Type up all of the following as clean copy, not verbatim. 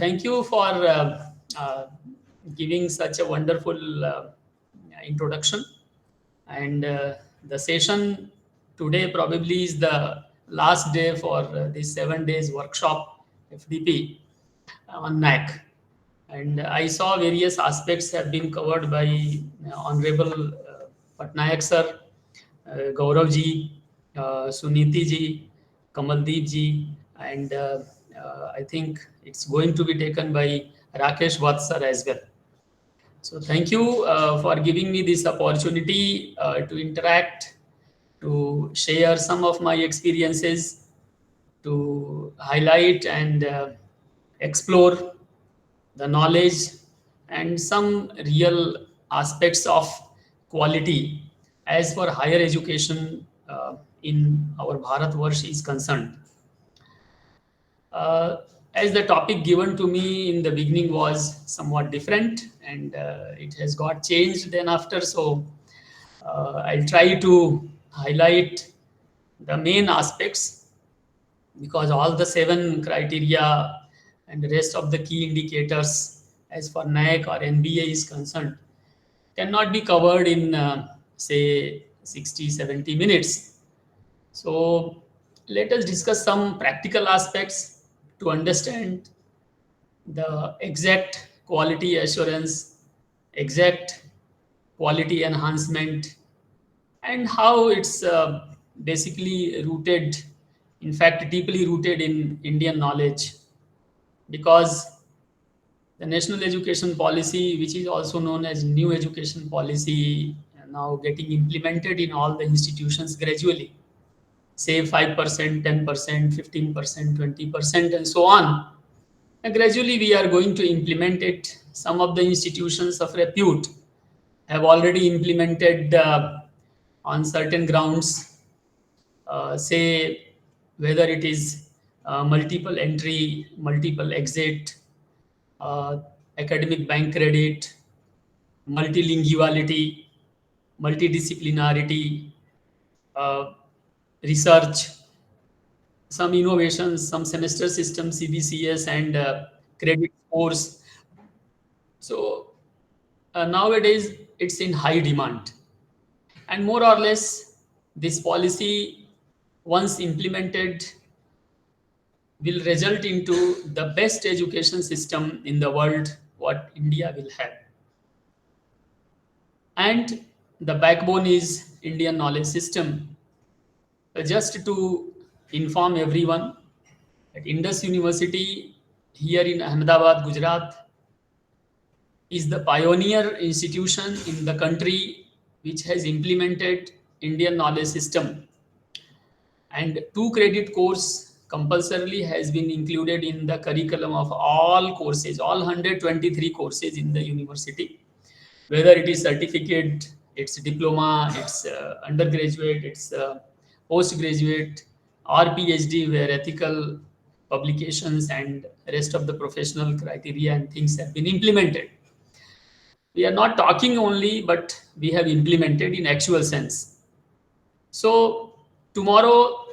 thank you for giving such a wonderful introduction. And the session today probably is the last day for this 7 days workshop FDP on NAAC. And I saw various aspects have been covered by Honorable Patnaik sir, Gaurav ji, Suniti ji, Kamaldeep ji, and I think it's going to be taken by Rakesh Vath sir as well. So thank you for giving me this opportunity to interact, to share some of my experiences, to highlight and explore the knowledge and some real aspects of quality as for higher education in our Bharatvarsh is concerned. As the topic given to me in the beginning was somewhat different, and it has got changed then after. So I'll try to highlight the main aspects, because all the 7 criteria and the rest of the key indicators as for NAAC or NBA is concerned cannot be covered in say 60-70 minutes. So let us discuss some practical aspects to understand the exact quality assurance, exact quality enhancement, and how it's basically rooted, in fact, deeply rooted in Indian knowledge. Because the National Education Policy, which is also known as New Education Policy, now getting implemented in all the institutions gradually, say 5%, 10%, 15%, 20%, and so on. And gradually, we are going to implement it. Some of the institutions of repute have already implemented on certain grounds, say whether it is multiple entry, multiple exit, academic bank credit, multilinguality, multidisciplinarity, uh, research, some innovations, some semester system, CBCS, and credit scores. So nowadays, it's in high demand. And more or less, this policy, once implemented, will result into the best education system in the world what India will have. And the backbone is Indian knowledge system. Just to inform everyone, that Indus University here in Ahmedabad, Gujarat, is the pioneer institution in the country which has implemented Indian knowledge system. And 2 credit course compulsorily has been included in the curriculum of all courses, all 123 courses in the university, whether it is certificate, it's diploma, it's undergraduate, it's postgraduate, or PhD, where ethical publications and rest of the professional criteria and things have been implemented. We are not talking only, but we have implemented in actual sense. So tomorrow,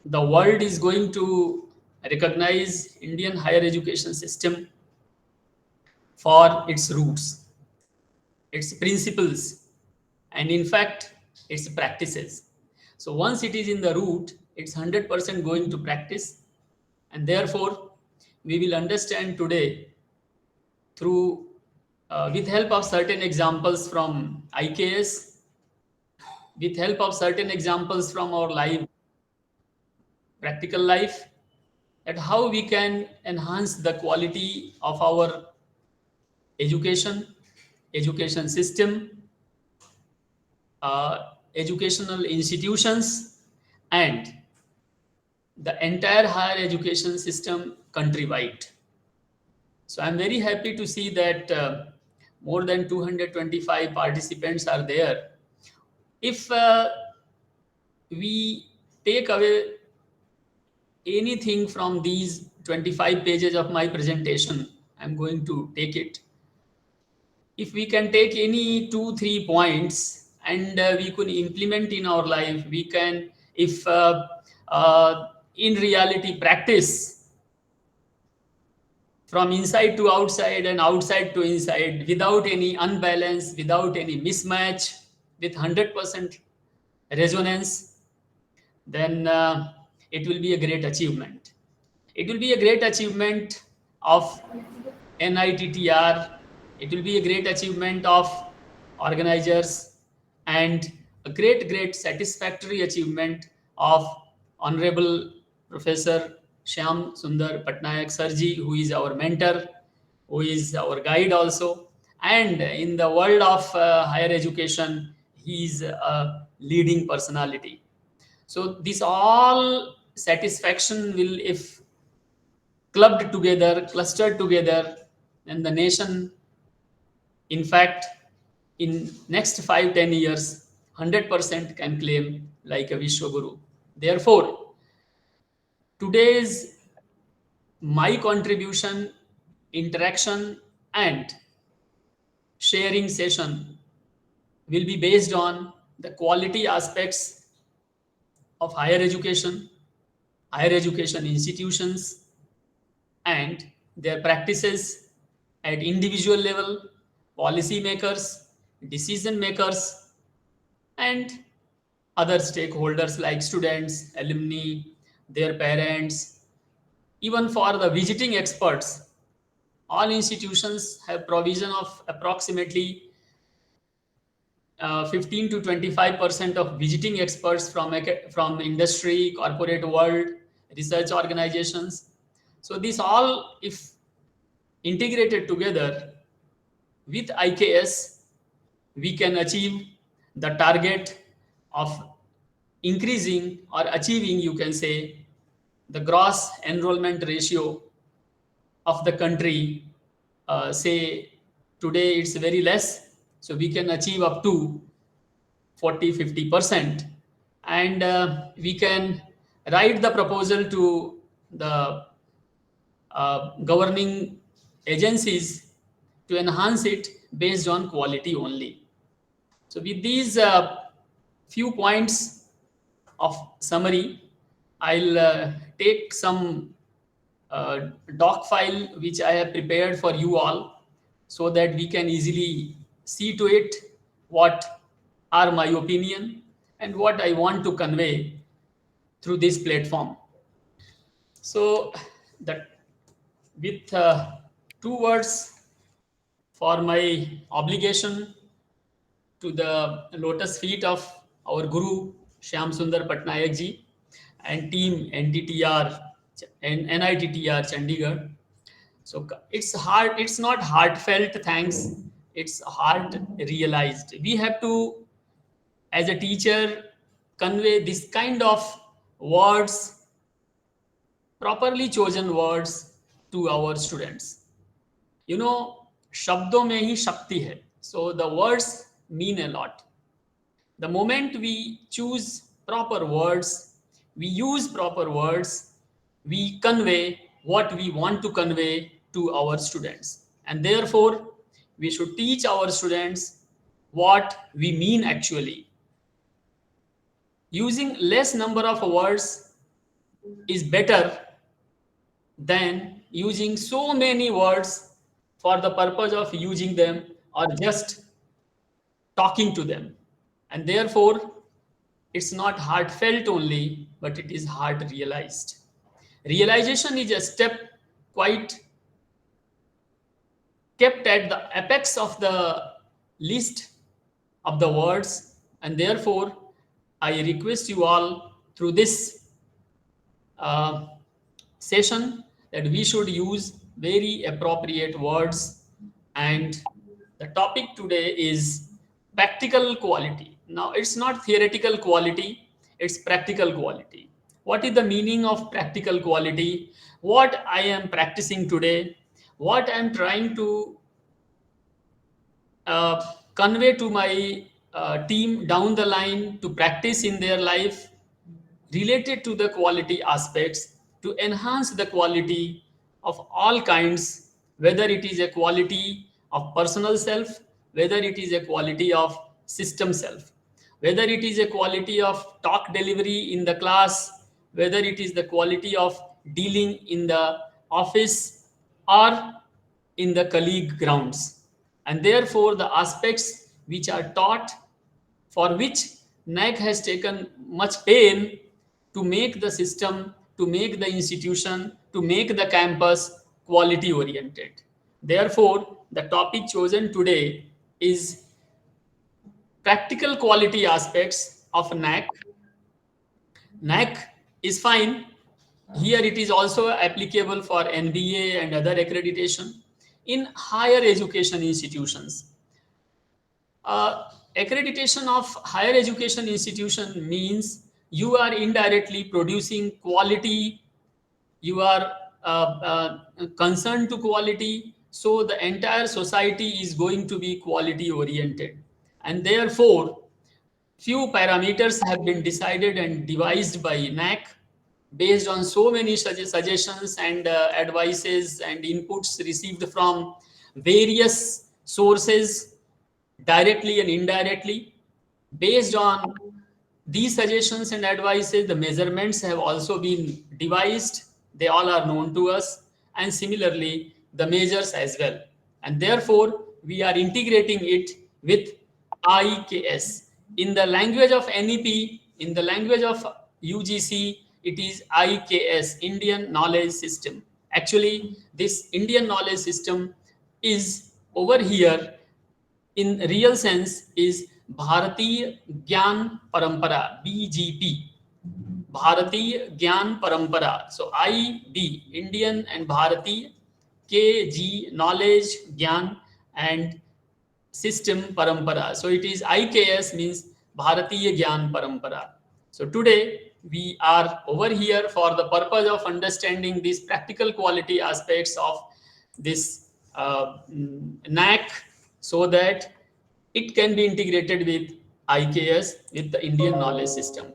the world is going to recognize Indian higher education system for its roots, its principles, and in fact, its practices. So once it is in the root, it's 100% going to practice. And therefore, we will understand today through, with help of certain examples from IKS, with help of certain examples from our live practical life, that how we can enhance the quality of our education system, educational institutions, and the entire higher education system countrywide. So I'm very happy to see that more than 225 participants are there. If we take away anything from these 25 pages of my presentation, I'm going to take it. If we can take any 2-3 points and we could implement in our life, we can, if in reality practice from inside to outside and outside to inside, without any unbalance, without any mismatch, with 100% resonance, then it will be a great achievement. It will be a great achievement of NITTR. It will be a great achievement of organizers, and a great satisfactory achievement of Honorable Professor Shyam Sundar Patnaik Sarji, who is our mentor, who is our guide also. And in the world of higher education, he is a leading personality. So this all satisfaction will, if clubbed together, clustered together, and the nation, in fact, in next 5-10 years, 100% can claim like a Vishwaguru. Therefore, today's my contribution, interaction, and sharing session will be based on the quality aspects of higher education institutions, and their practices at individual level, policy makers, decision makers, and other stakeholders like students, alumni, their parents, even for the visiting experts. All institutions have provision of approximately 15 to 25% of visiting experts from industry, corporate world, research organizations. So these all, if integrated together with IKS, we can achieve the target of increasing or achieving, you can say, the gross enrollment ratio of the country. Say today it's very less, so we can achieve up to 40-50%, and we can write the proposal to the governing agencies to enhance it based on quality only. So with these few points of summary, I'll take some doc file which I have prepared for you all, so that we can easily see to it what are my opinion and what I want to convey through this platform. So that with two words for my obligation to the lotus feet of our Guru Shyam Sundar Patnaik ji and team NTTR and NITTR Chandigarh. So it's hard, it's not heartfelt thanks, it's heart realized. We have to, as a teacher, convey this kind of words, properly chosen words to our students. You know, shabdon mein hi shakti hai. So the words mean a lot. The moment we choose proper words, we use proper words, we convey what we want to convey to our students. And therefore, we should teach our students what we mean actually. Using less number of words is better than using so many words for the purpose of using them or just talking to them. And therefore, it's not heartfelt only, but it is heart realized. Realization is a step quite kept at the apex of the list of the words, and therefore I request you all through this uh, session that we should use very appropriate words. And the topic today is practical quality. Now it's not theoretical quality, it's practical quality. What is the meaning of practical quality? What I am practicing today, what I am trying to uh, convey to my team down the line to practice in their life, related to the quality aspects, to enhance the quality of all kinds, whether it is a quality of personal self, whether it is a quality of system self, whether it is a quality of talk delivery in the class, whether it is the quality of dealing in the office, or in the colleague grounds. And therefore, the aspects which are taught, for which NAAC has taken much pain to make the system, to make the institution, to make the campus quality oriented. Therefore, the topic chosen today is practical quality aspects of NAAC. NAAC is fine. Here it is also applicable for NBA and other accreditation in higher education institutions. Accreditation of higher education institution means you are indirectly producing quality, you are concerned to quality, so the entire society is going to be quality oriented. And therefore, few parameters have been decided and devised by NAAC based on so many suggestions and advices and inputs received from various sources, directly and indirectly. Based on these suggestions and advices, the measurements have also been devised. They all are known to us, and similarly, the measures as well. And therefore, we are integrating it with IKS. In the language of NEP, in the language of UGC, it is IKS, Indian Knowledge System. Actually, this Indian Knowledge System is over here in real sense is Bharatiya Gyan Parampara, BGP. Bharatiya Gyan Parampara. So IB, Indian, and Bharati, KG, Knowledge, Gyan, and System Parampara. So it is IKS means Bharatiya Gyan Parampara. So today we are over here for the purpose of understanding these practical quality aspects of this NAAC, so that it can be integrated with IKS, with the Indian knowledge system.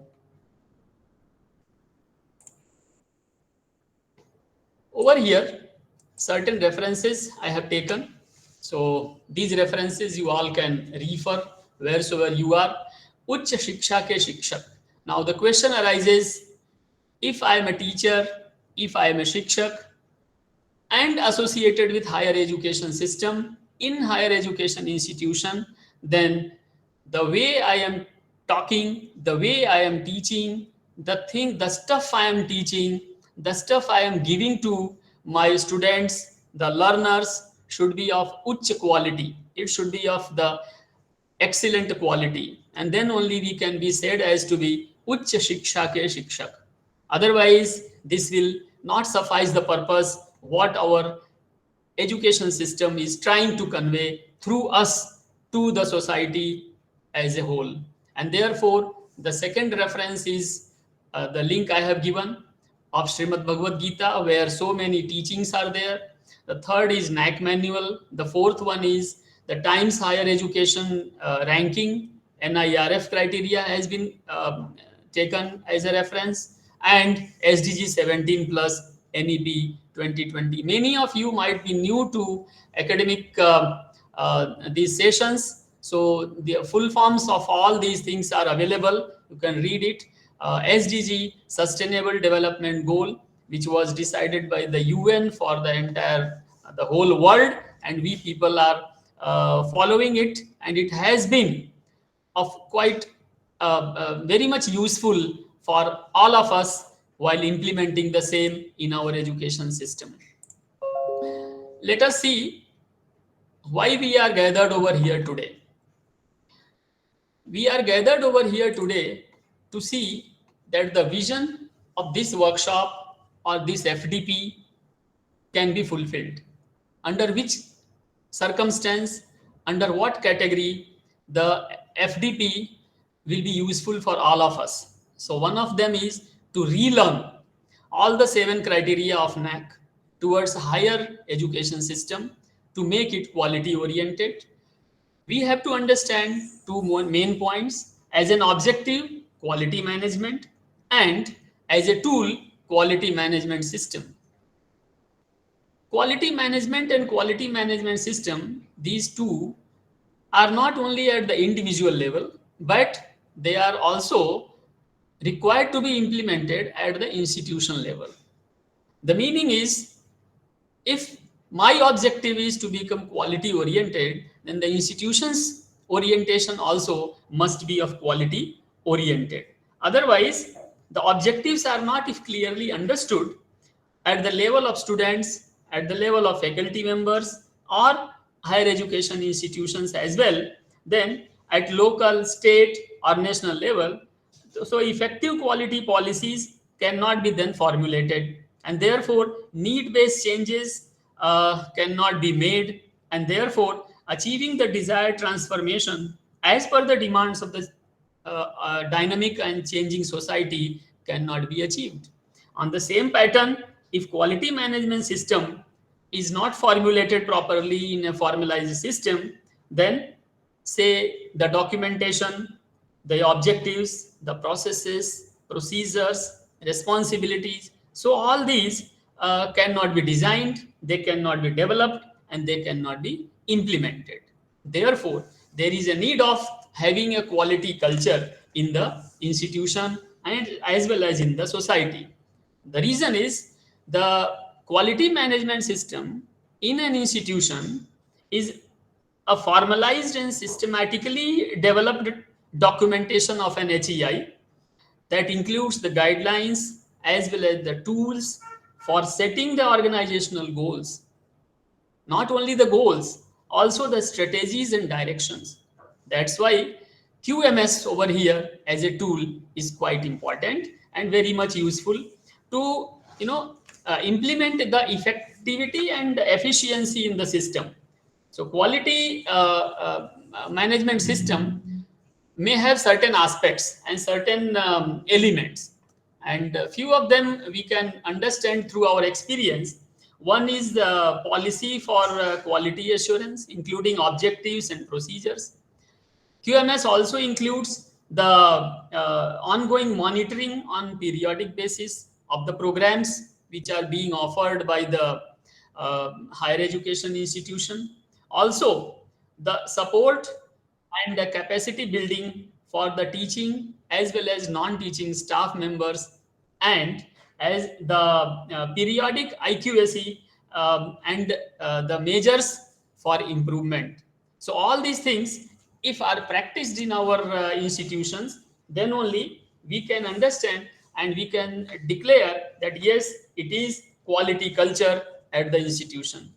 Over here, certain references I have taken. So these references you all can refer wheresoever you are. Uch Shiksha ke Shikshak. Now the question arises, if I am a teacher, if I am a Shikshak, and associated with higher education system in higher education institution, then the way I am talking, the way I am teaching, the stuff I am teaching, the stuff I am giving to my students, the learners, should be of uch quality. It should be of the excellent quality, and then only we can be said as to be uch shiksha ke shikshak. Otherwise, this will not suffice the purpose what our education system is trying to convey through us to the society as a whole. And therefore, the second reference is the link I have given of Srimad Bhagavad Gita, where so many teachings are there. The third is NAAC manual. The fourth one is the Times Higher Education ranking. NIRF criteria has been taken as a reference, and SDG 17 plus NEP 2020. Many of you might be new to academic these sessions, so the full forms of all these things are available. You can read it. SDG, Sustainable Development Goal, which was decided by the UN for the entire, the whole world, and we people are following it, and it has been of quite very much useful for all of us while implementing the same in our education system. Let us see why we are gathered over here today. We are gathered over here today to see that the vision of this workshop or this FDP can be fulfilled. Under which circumstance, under what category the FDP will be useful for all of us. So one of them is to relearn all the 7 criteria of NAAC towards higher education system to make it quality oriented. We have to understand 2 main points: as an objective, quality management, and as a tool, quality management system. Quality management and quality management system, these two are not only at the individual level, but they are also required to be implemented at the institutional level. The meaning is, if my objective is to become quality oriented, then the institution's orientation also must be of quality oriented. Otherwise, the objectives are not if clearly understood at the level of students, at the level of faculty members, or higher education institutions as well, then at local, state, or national level. So, effective quality policies cannot be then formulated, and therefore, need based changes cannot be made, and therefore, achieving the desired transformation as per the demands of the dynamic and changing society cannot be achieved. On the same pattern, if quality management system is not formulated properly in a formalized system, then say the documentation, the objectives, the processes, procedures, responsibilities. So all these cannot be designed, they cannot be developed, and they cannot be implemented. Therefore, there is a need of having a quality culture in the institution and as well as in the society. The reason is the quality management system in an institution is a formalized and systematically developed documentation of an HEI that includes the guidelines as well as the tools for setting the organizational goals. Not only the goals, also the strategies and directions. That's why QMS over here as a tool is quite important and very much useful to implement the effectivity and efficiency in the system. So quality management system may have certain aspects and certain elements, and a few of them we can understand through our experience. One is the policy for quality assurance, including objectives and procedures. QMS also includes the ongoing monitoring on periodic basis of the programs which are being offered by the higher education institution. Also, the support and the capacity building for the teaching as well as non-teaching staff members, and as the periodic IQAC and the measures for improvement. So all these things, if are practiced in our institutions, then only we can understand and we can declare that yes, it is quality culture at the institution.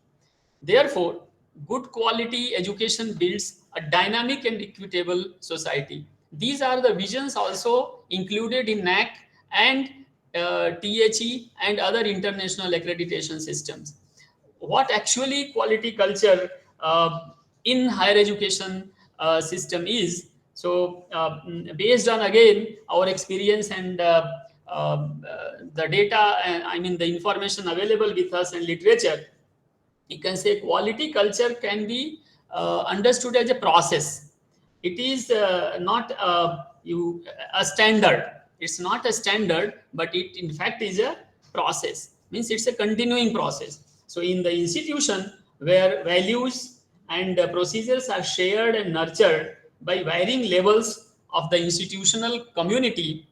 Therefore, good quality education builds a dynamic and equitable society. These are the visions also included in NAAC and THE and other international accreditation systems. What actually quality culture in higher education system is? So, based on again our experience and the data, and I mean the information available with us and literature, you can say quality culture can be understood as a process. It is not a standard. It's not a standard, but it in fact is a process. Means it's a continuing process. So in the institution where values and procedures are shared and nurtured by varying levels of the institutional community,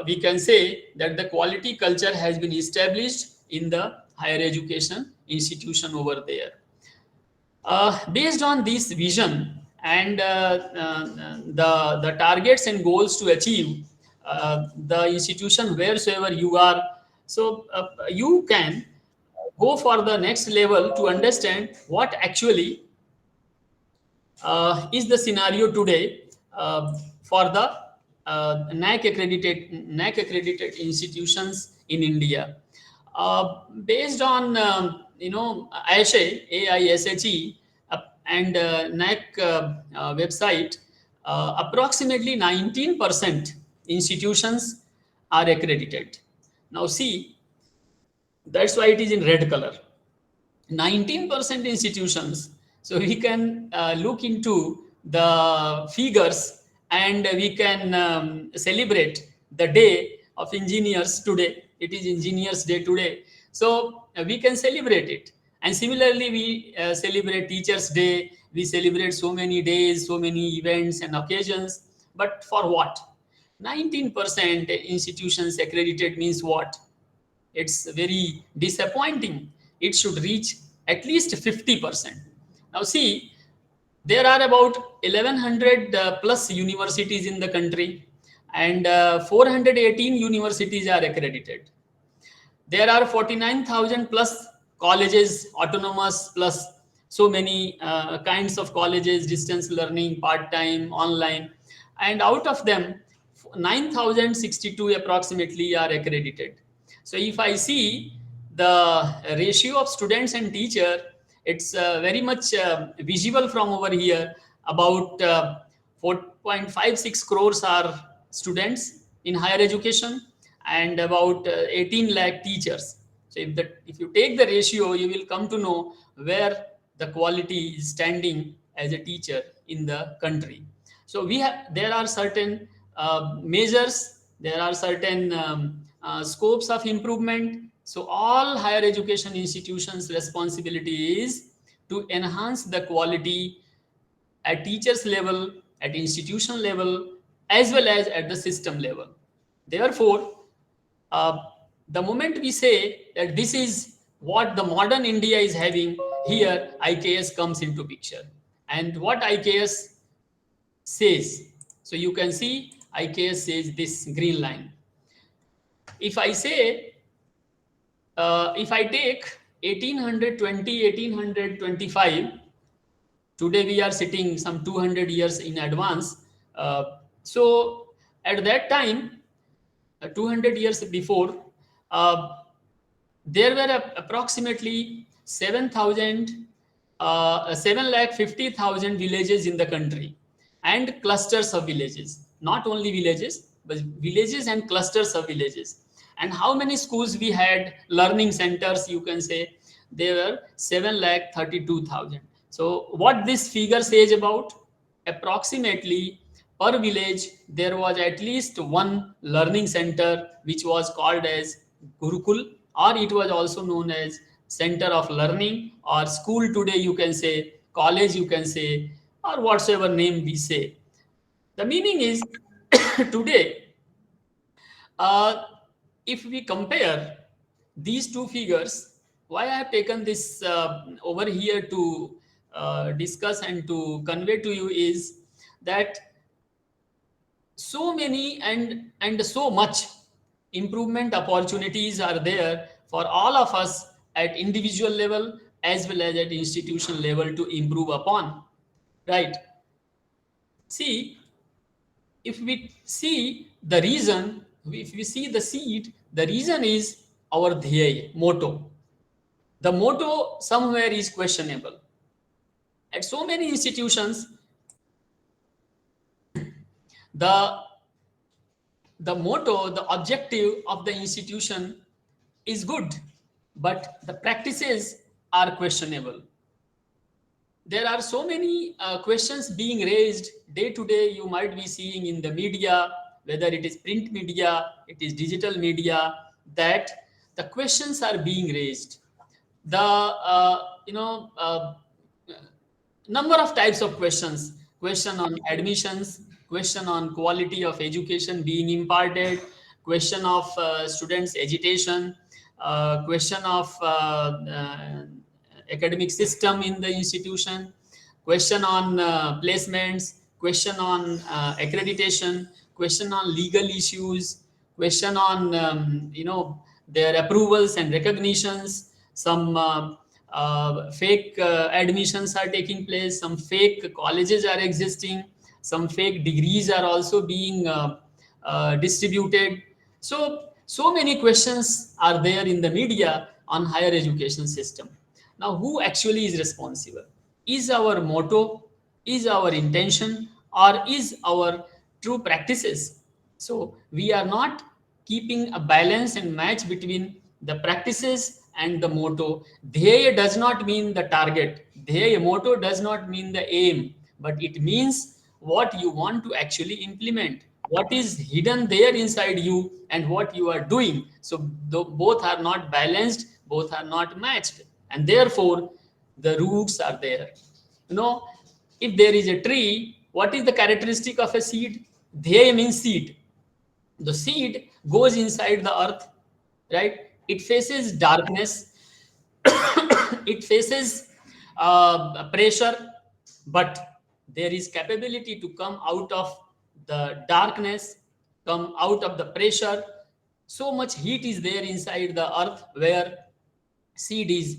we can say that the quality culture has been established in the higher education institution over there. Based on this vision and the targets and goals to achieve, the institution wheresoever you are, so you can go for the next level to understand what actually is the scenario today for the NAAC accredited institutions in India. Based on AISHE and NAAC website, approximately 19% institutions are accredited. Now see, that's why it is in red color. 19% institutions. So we can look into the figures and we can celebrate the day of engineers today. It is Engineers Day today. So we can celebrate it. And similarly, we celebrate Teachers Day. We celebrate so many days, so many events and occasions. But for what? 19% institutions accredited means what? It's very disappointing. It should reach at least 50%. Now see, there are about 1100 plus universities in the country, and 418 universities are accredited. There are 49,000 plus colleges, autonomous plus so many kinds of colleges, distance learning, part-time, online. And out of them, 9,062 approximately are accredited. So if I see the ratio of students and teacher, it's very much visible from over here. About 4.56 crores are students in higher education, and about 18 lakh teachers. So if you take the ratio, you will come to know where the quality is standing as a teacher in the country. So there are certain measures, there are certain scopes of improvement. So all higher education institutions' responsibility is to enhance the quality at teachers level, at institution level, as well as at the system level. Therefore, uh, the moment we say that this is what the modern India is having, here IKS comes into picture. And what IKS says, so you can see IKS says this green line. If I say, if I take 1820, 1825, today we are sitting some 200 years in advance. So at that time, 200 years before, uh, there were approximately 7,000, 7,50,000 villages in the country, and clusters of villages. Not only villages, but villages and clusters of villages. And how many schools we had, learning centers, you can say, there were 7,32,000. So what this figure says about, approximately per village there was at least one learning center, which was called as Gurukul, or it was also known as center of learning, or school today you can say, college you can say, or whatsoever name we say. The meaning is today, uh, if we compare these two figures, why I have taken this over here to discuss and to convey to you is that so many and so much improvement opportunities are there for all of us at individual level as well as at institution level to improve upon, right? See, if we see the reason, if we see the seed, the reason is our dhyaya, motto. The motto somewhere is questionable. At so many institutions, the the motto, the objective of the institution is good, but the practices are questionable. There are so many questions being raised day to day. You might be seeing in the media, whether it is print media, it is digital media, that the questions are being raised. The number of types of questions: question on admissions, question on quality of education being imparted, question of students agitation, question of academic system in the institution, question on placements, question on accreditation, question on legal issues, question on their approvals and recognitions. Some fake admissions are taking place, some fake colleges are existing, some fake degrees are also being distributed. So many questions are there in the media on higher education system. Now who actually is responsible? Is our motto, is our intention, or is our true practices? So we are not keeping a balance and match between the practices and the motto. Dhyaya does not mean the target. Dhyaya, motto does not mean the aim, but it means what you want to actually implement, what is hidden there inside you, and what you are doing. So both are not balanced, both are not matched, and therefore the roots are there. You know, if there is a tree, what is the characteristic of a seed? Dhyaya means seed. The seed goes inside the earth, right? It faces darkness. it faces pressure, but there is capability to come out of the darkness, come out of the pressure. So much heat is there inside the earth where seed is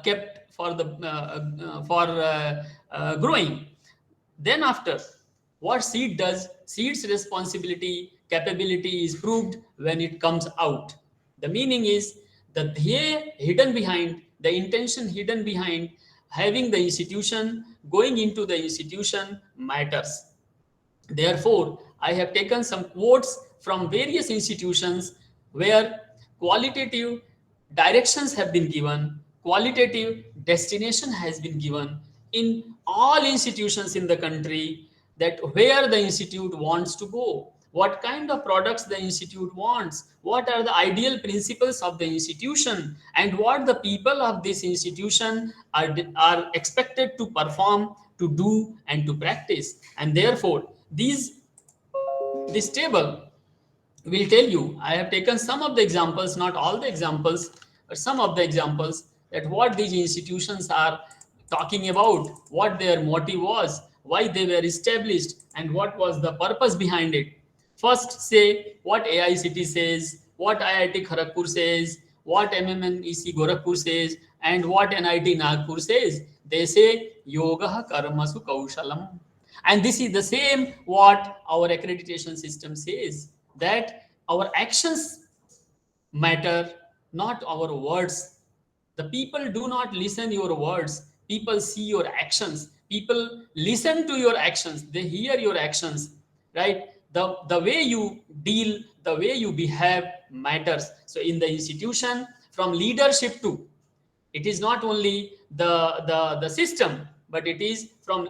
kept for the growing. Then after, what seed does, seed's responsibility capability is proved when it comes out. The meaning is the dhyay hidden behind, the intention hidden behind having the institution, going into the institution matters. Therefore, I have taken some quotes from various institutions where qualitative directions have been given, qualitative destination has been given in all institutions in the country, that where the institute wants to go, what kind of products the institute wants, what are the ideal principles of the institution, and what the people of this institution are expected to perform, to do, and to practice. And therefore, this table will tell you, I have taken some of the examples, not all the examples, but some of the examples, that what these institutions are talking about, what their motive was, why they were established, and what was the purpose behind it. First, say what AICT says, what IIT Kharagpur says, what MMNEC Gorakhpur says, and what NIT Nagpur says. They say yoga karmasu kaushalam. And this is the same what our accreditation system says, that our actions matter, not our words. The people do not listen your words, people see your actions, people listen to your actions, they hear your actions, right? The way you deal, the way you behave matters. So in the institution, from leadership to, it is not only the system, but it is from,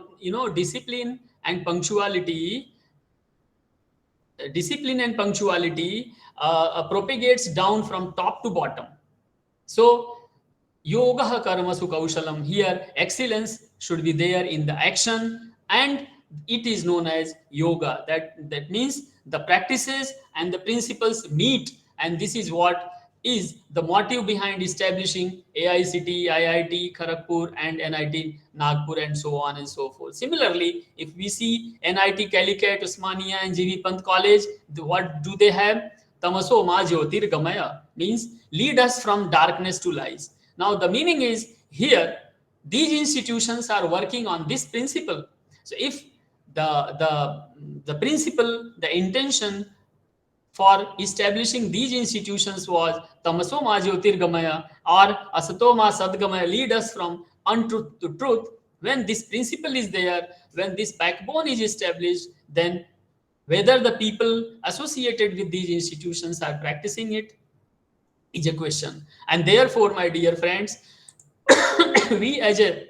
discipline and punctuality. Propagates down from top to bottom. So yoga karmasu kaushalam, here excellence should be there in the action, and it is known as yoga. That means the practices and the principles meet, and this is what is the motive behind establishing AICT, IIT Kharagpur, and NIT Nagpur, and so on and so forth. Similarly, if we see NIT Calicut, Osmania, and GV Pant College, what do they have? Tamaso ma jyotirgamaya, means lead us from darkness to light. Now the meaning is here, these institutions are working on this principle. So if the principle, the intention for establishing these institutions was tamaso ma jyotirgamaya or asato ma sadgamaya, lead us from untruth to truth, when this principle is there, when this backbone is established, then whether the people associated with these institutions are practicing it is a question. And therefore, my dear friends, we as a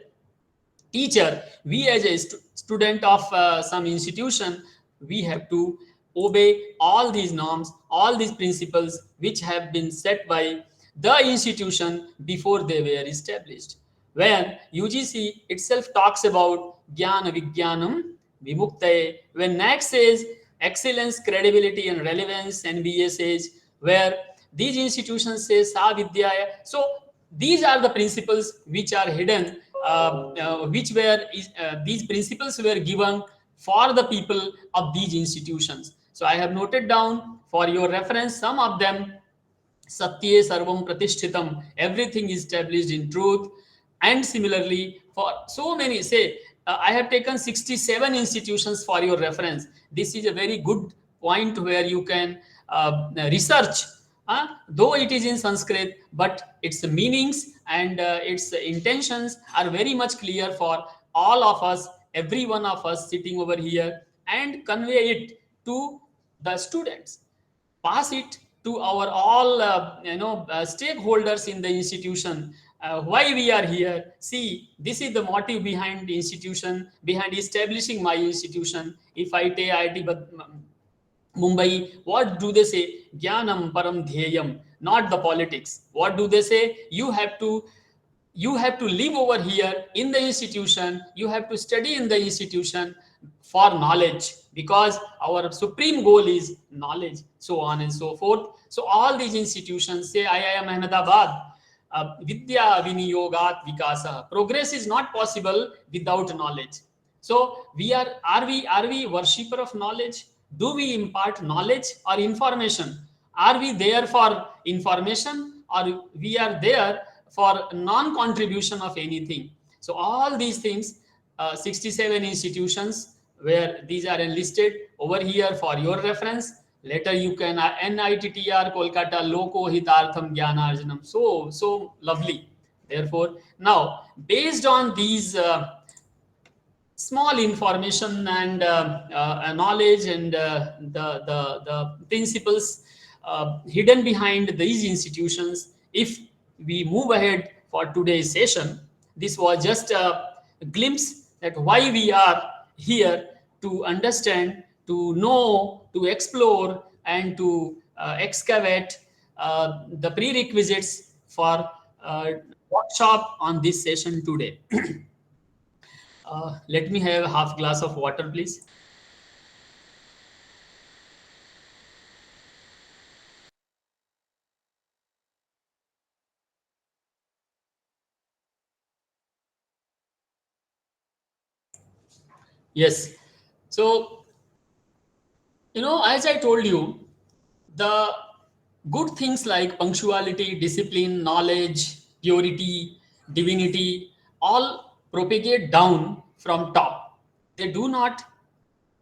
teacher, we as a student of some institution, we have to obey all these norms, all these principles which have been set by the institution before they were established. When UGC itself talks about Jnana Vijnanam Vimuktaye, when NAAC says excellence, credibility, and relevance, NBA says, where these institutions say Sa Vidyaya. So these are the principles which are hidden, these principles were given for the people of these institutions. So I have noted down for your reference some of them. Satye Sarvam Pratishthitam, everything is established in truth. And similarly, for so many, say, I have taken 67 institutions for your reference. This is a very good point where you can research, though it is in Sanskrit, but its meanings and its intentions are very much clear for all of us, every one of us sitting over here, and convey it to the students, pass it to our all stakeholders in the institution, why we are here. See, this is the motive behind the institution, behind establishing my institution. If I take IIT Mumbai, what do they say? Jnanam param dhyayam, not the politics. What do they say? You have to live over here in the institution, you have to study in the institution, for knowledge, because our supreme goal is knowledge, so on and so forth. So all these institutions say IIM Ahmedabad, Vidya Viniyogat Vikasa. Progress is not possible without knowledge. So are we worshipper of knowledge? Do we impart knowledge or information? Are we there for information, or we are there for non-contribution of anything? So all these things, 67 institutions where these are enlisted over here for your reference. Later you can NITTR Kolkata Loko Hitartham Jnanarjanam. So lovely. Therefore, now based on these small information and knowledge and the principles hidden behind these institutions, if we move ahead for today's session, this was just a glimpse that why we are here, to understand, to know, to explore, and to excavate the prerequisites for workshop on this session today. Let me have a half glass of water, please. Yes. So, as I told you, the good things like punctuality, discipline, knowledge, purity, divinity, all propagate down from top. They do not,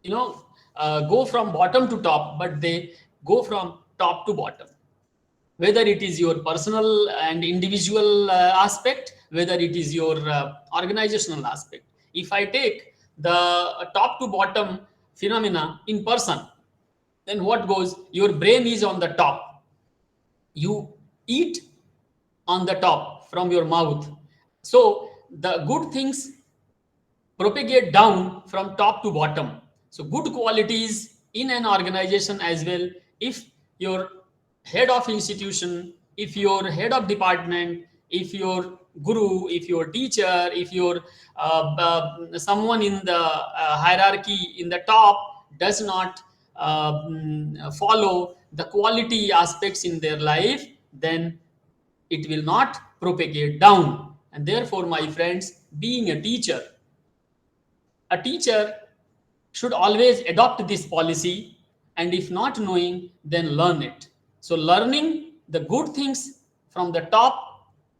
go from bottom to top, but they go from top to bottom. Whether it is your personal and individual aspect, whether it is your organizational aspect. If I take the top to bottom phenomena in person, then what goes? Your brain is on the top. You eat on the top from your mouth. So the good things propagate down from top to bottom. So good qualities in an organization as well. If your head of institution, if your head of department, if your guru, if your teacher, if your someone in the hierarchy in the top does not follow the quality aspects in their life, then it will not propagate down. And therefore, my friends, being a teacher should always adopt this policy, and if not knowing, then learn it. So learning the good things from the top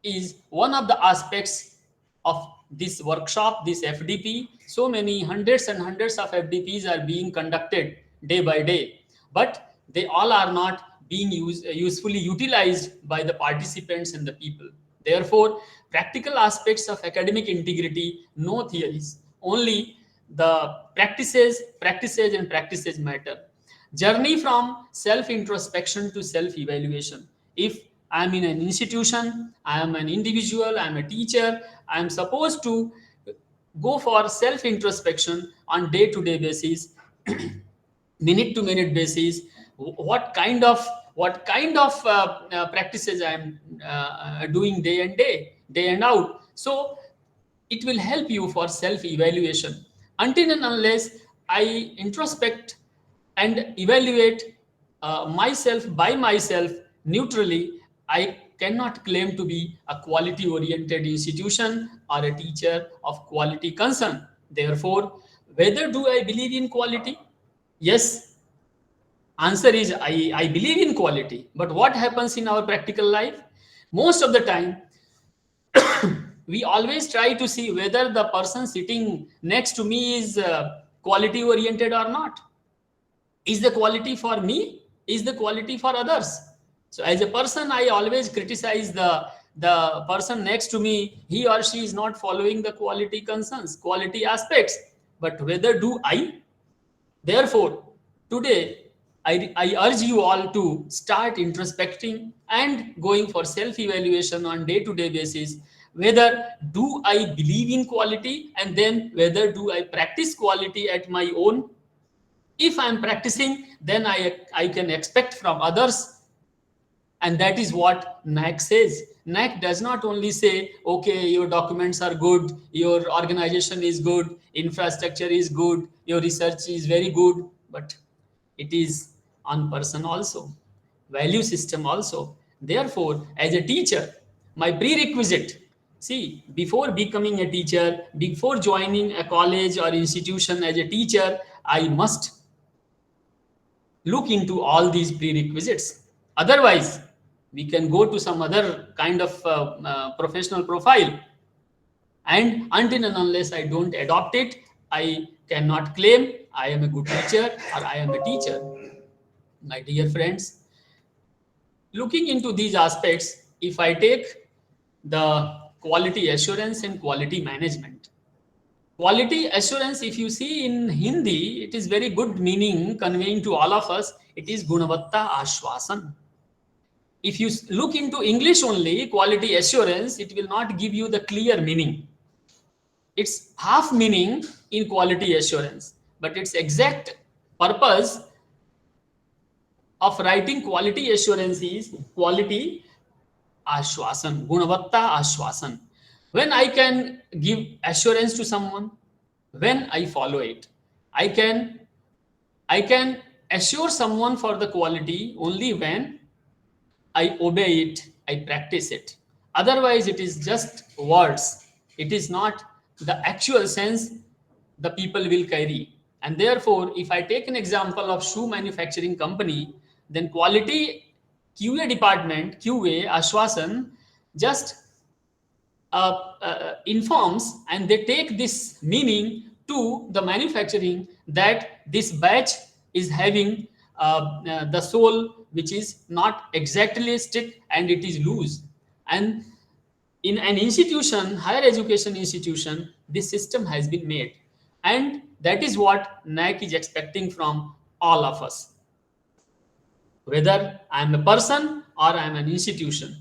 is one of the aspects of this workshop, this FDP. So many hundreds and hundreds of FDPs are being conducted day by day, but they all are not being usefully utilized by the participants and the people. Therefore, practical aspects of academic integrity, no theories, only the practices matter. Journey from self introspection to self evaluation. If I am in an institution, I am an individual, I am a teacher, I am supposed to go for self introspection on day to day basis, minute to minute basis. What kind of practices I am doing day and out. So it will help you for self evaluation. Until and unless I introspect and evaluate myself by myself neutrally, I cannot claim to be a quality oriented institution or a teacher of quality concern. Therefore, whether do I believe in quality? Yes, answer is I believe in quality. But what happens in our practical life? Most of the time, we always try to see whether the person sitting next to me is quality oriented or not. Is the quality for me? Is the quality for others? So as a person, I always criticize the person next to me. He or she is not following the quality concerns, quality aspects. But whether do I? Therefore, today I urge you all to start introspecting and going for self-evaluation on day-to-day basis. Whether do I believe in quality, and then whether do I practice quality at my own. If I'm practicing, then I can expect from others, and that is what NAAC says. NAAC does not only say, okay, your documents are good, your organization is good, infrastructure is good, your research is very good, but it is on person also, value system also. Therefore, as a teacher, my prerequisite, see, before becoming a teacher, before joining a college or institution as a teacher, I must look into all these prerequisites. Otherwise, we can go to some other kind of professional profile, and until and unless I don't adopt it, I cannot claim I am a good teacher or I am a teacher. My dear friends, looking into these aspects, if I take the quality assurance and quality management, quality assurance, if you see in Hindi, it is very good meaning conveying to all of us. It is Gunavatta Ashwasan. If you look into English only, quality assurance, it will not give you the clear meaning. It's half meaning in quality assurance, but its exact purpose of writing quality assurance is quality ashwasan, gunavatta ashwasan. When I can give assurance to someone, when I follow it, I can I can assure someone for the quality only when I obey it, I practice it. Otherwise, it is just words. It is not the actual sense the people will carry. And therefore, if I take an example of shoe manufacturing company, then quality QA department, QA, Ashwasan, just informs and they take this meaning to the manufacturing that this batch is having the sole which is not exactly stick and it is loose. And in an institution, higher education institution, this system has been made, and that is what NAAC is expecting from all of us, whether I am a person or I am an institution,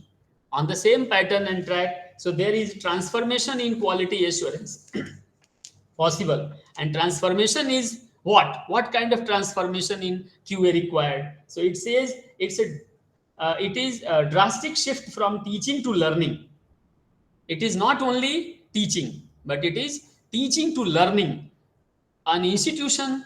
on the same pattern and track. So there is transformation in quality assurance possible. And transformation is what? What kind of transformation in QA required? So it says it is a drastic shift from teaching to learning. It is not only teaching, but it is teaching to learning. An institution,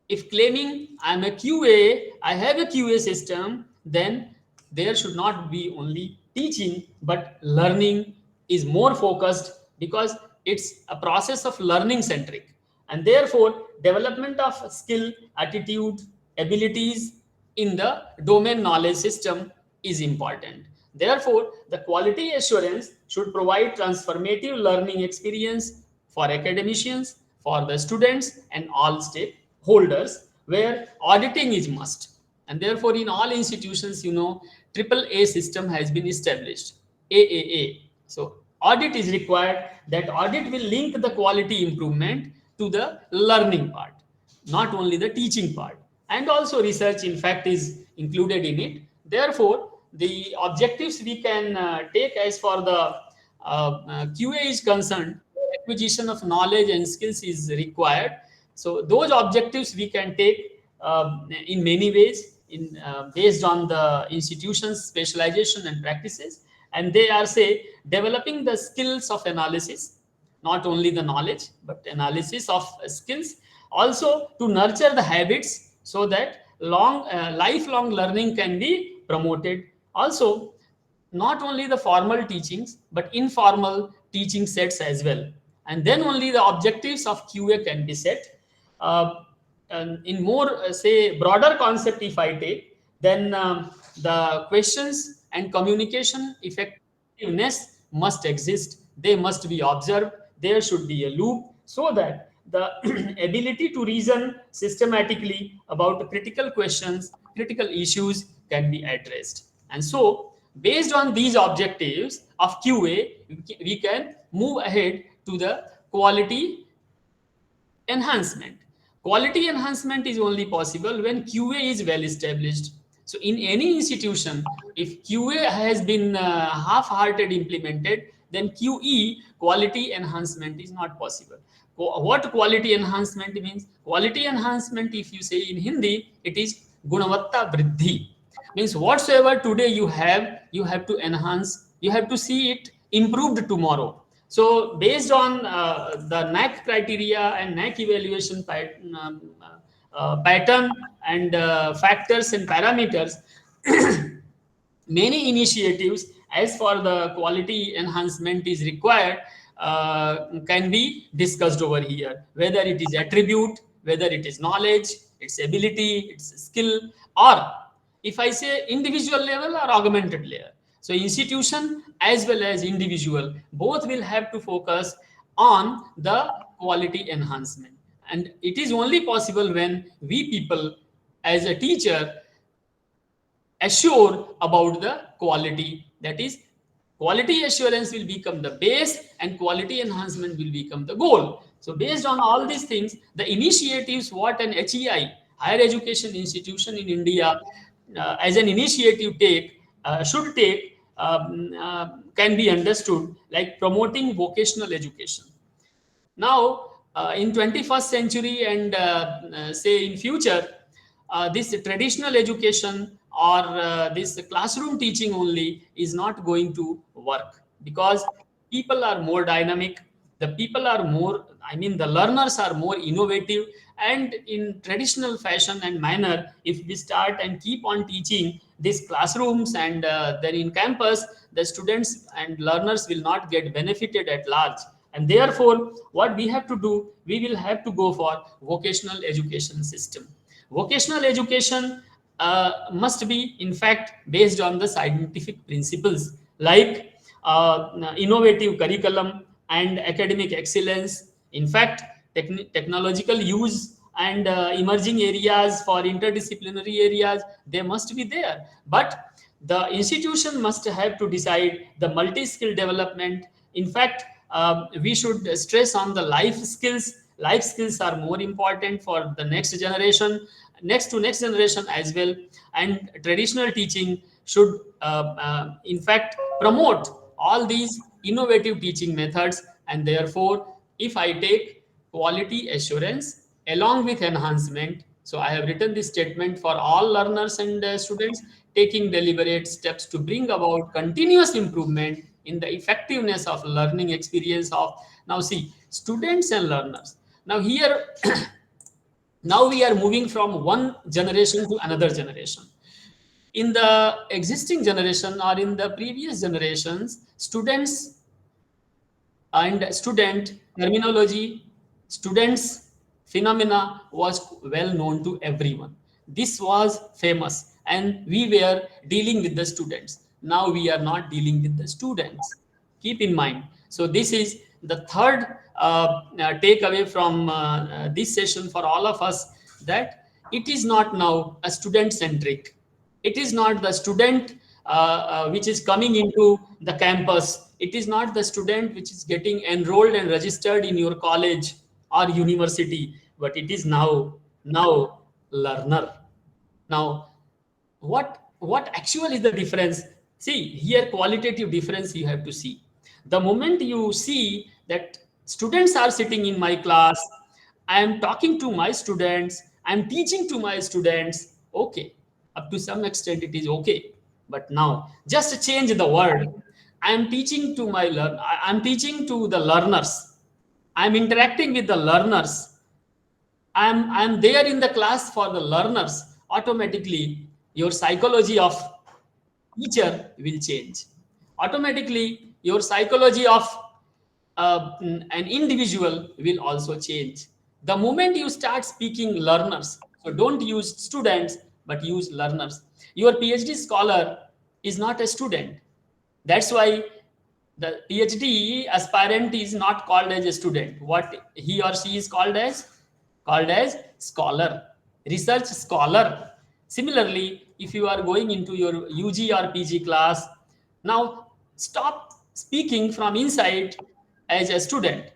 if claiming I'm a QA, I have a QA system, then there should not be only teaching, but learning is more focused because it's a process of learning centric. And therefore, development of skill, attitude, abilities in the domain knowledge system is important. Therefore, the quality assurance should provide transformative learning experience for academicians, for the students, and all stakeholders, where auditing is must. And therefore, in all institutions, triple A system has been established, AAA. So, audit is required. That audit will link the quality improvement to the learning part, not only the teaching part. And also research, in fact, is included in it. Therefore, the objectives we can take as for the QA is concerned, acquisition of knowledge and skills is required. So those objectives we can take in many ways, in based on the institution's specialization and practices. And they are, say, developing the skills of analysis, not only the knowledge but analysis of skills, also to nurture the habits so that lifelong learning can be promoted. Also, not only the formal teachings but informal teaching sets as well, and then only the objectives of QA can be set. And in more say broader concept, if I take, then the questions and communication effectiveness must exist, they must be observed, there should be a loop so that the ability to reason systematically about critical questions, critical issues can be addressed. And so, based on these objectives of QA, we can move ahead to the quality enhancement. Quality enhancement is only possible when QA is well established. So, in any institution, if QA has been half-hearted implemented, then QE, quality enhancement, is not possible. What quality enhancement means? Quality enhancement, if you say in Hindi, it is gunavatta vriddhi. Means whatsoever today you have to enhance You have to see it improved tomorrow. So based on the NAAC criteria and NAAC evaluation pattern and factors and parameters, many initiatives as for the quality enhancement is required can be discussed over here, whether it is attribute, whether it is knowledge, its ability, its skill, or if I say individual level or augmented layer. So institution as well as individual both will have to focus on the quality enhancement, and it is only possible when we people as a teacher assure about the quality. That is, quality assurance will become the base and quality enhancement will become the goal. So based on all these things, the initiatives what an HEI, higher education institution in India, as an initiative should take, can be understood like promoting vocational education. Now, in 21st century and say in future, this traditional education or this classroom teaching only is not going to work, because people are more dynamic, the people are more, I mean, the learners are more innovative, and in traditional fashion and manner, if we start and keep on teaching these classrooms and then in campus, the students and learners will not get benefited at large. And therefore, what we have to do, we will have to go for vocational education system. Vocational education must be, in fact, based on the scientific principles like innovative curriculum and academic excellence. In fact, technological use and emerging areas for interdisciplinary areas, they must be there. But the institution must have to decide the multi-skill development. In fact, we should stress on the life skills. Life skills are more important for the next generation, next to next generation as well. And traditional teaching should, in fact, promote all these innovative teaching methods. And therefore, if I take quality assurance along with enhancement, so I have written this statement for all learners and students, taking deliberate steps to bring about continuous improvement in the effectiveness of learning experience of, now see, students and learners. Now here, now we are moving from one generation to another generation. In the existing generation or in the previous generations, students and student terminology, students phenomena was well known to everyone. This was famous and we were dealing with the students. Now we are not dealing with the students. Keep in mind. So this is the third takeaway from this session for all of us, that it is not now a student centric. It is not the student which is coming into the campus. It is not the student which is getting enrolled and registered in your college or university, but it is now learner. Now, what actually is the difference? See here, qualitative difference you have to see. The moment you see that students are sitting in my class, I am talking to my students, I am teaching to my students, okay, up to some extent it is okay. But now just change the word. I am teaching to I am teaching to the learners, I am interacting with the learners, I'm there in the class for the learners. Automatically your psychology of teacher will change. Automatically your psychology of an individual will also change the moment you start speaking learners. So don't use students but use learners. Your PhD scholar is not a student. That's why the PhD aspirant is not called as a student. What he or she is called as scholar, research scholar. Similarly, if you are going into your UG or PG class, now stop speaking from inside as a student.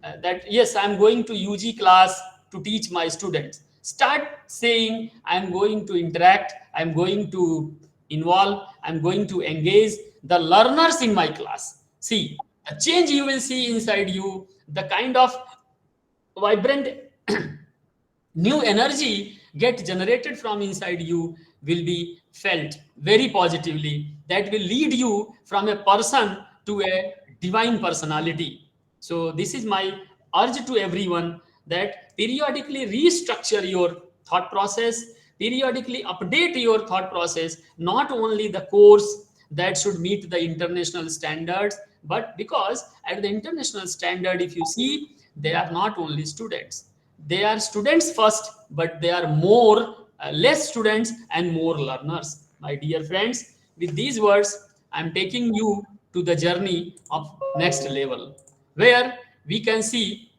That yes, I'm going to UG class to teach my students. Start saying I'm going to interact, I'm going to involve, I'm going to engage the learners in my class. See, the change you will see inside you, the kind of vibrant new energy get generated from inside you will be felt very positively. That will lead you from a person to a divine personality. So this is my urge to everyone, that periodically restructure your thought process, periodically update your thought process, not only the course that should meet the international standards, but because at the international standard, if you see, they are not only students, they are students first, but they are more less students and more learners. My dear friends, with these words, I'm taking you to the journey of next level, where we can see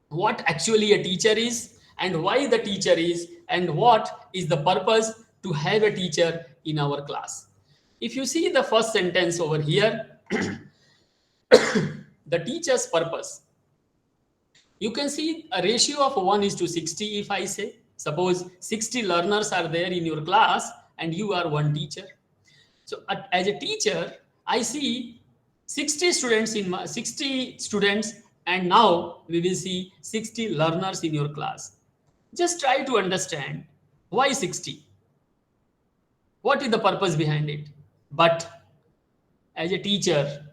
what actually a teacher is and why the teacher is and what is the purpose to have a teacher in our class. If you see the first sentence over here, the teacher's purpose, you can see a ratio of 1 is to 60. If I say, suppose 60 learners are there in your class and you are one teacher. So as a teacher, I see 60 students in my 60 students, and now we will see 60 learners in your class. Just try to understand why 60. What is the purpose behind it? But as a teacher,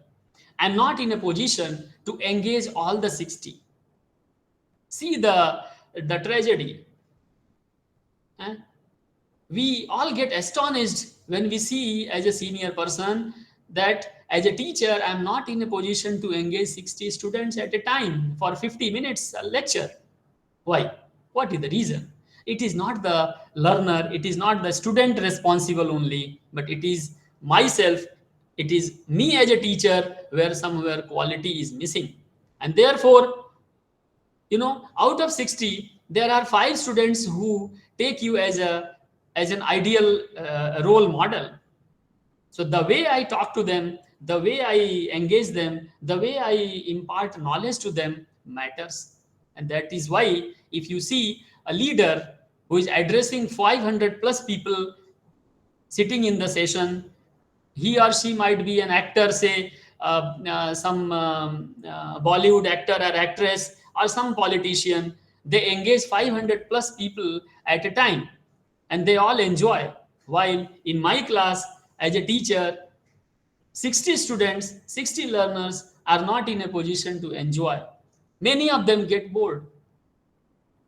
I'm not in a position to engage all the 60. See the tragedy. Eh? We all get astonished when we see, as a senior person, that as a teacher I'm not in a position to engage 60 students at a time for 50 minutes a lecture. Why? What is the reason? It is not the learner, it is not the student responsible only, but it is myself, it is me as a teacher, where somewhere quality is missing. And therefore, out of 60, there are 5 students who take you as an ideal role model. So the way I talk to them, the way I engage them, the way I impart knowledge to them matters. And that is why if you see a leader who is addressing 500 plus people sitting in the session, he or she might be an actor, say some Bollywood actor or actress, or some politician. They engage 500 plus people at a time and they all enjoy. While in my class, as a teacher, 60 students, 60 learners are not in a position to enjoy. Many of them get bored.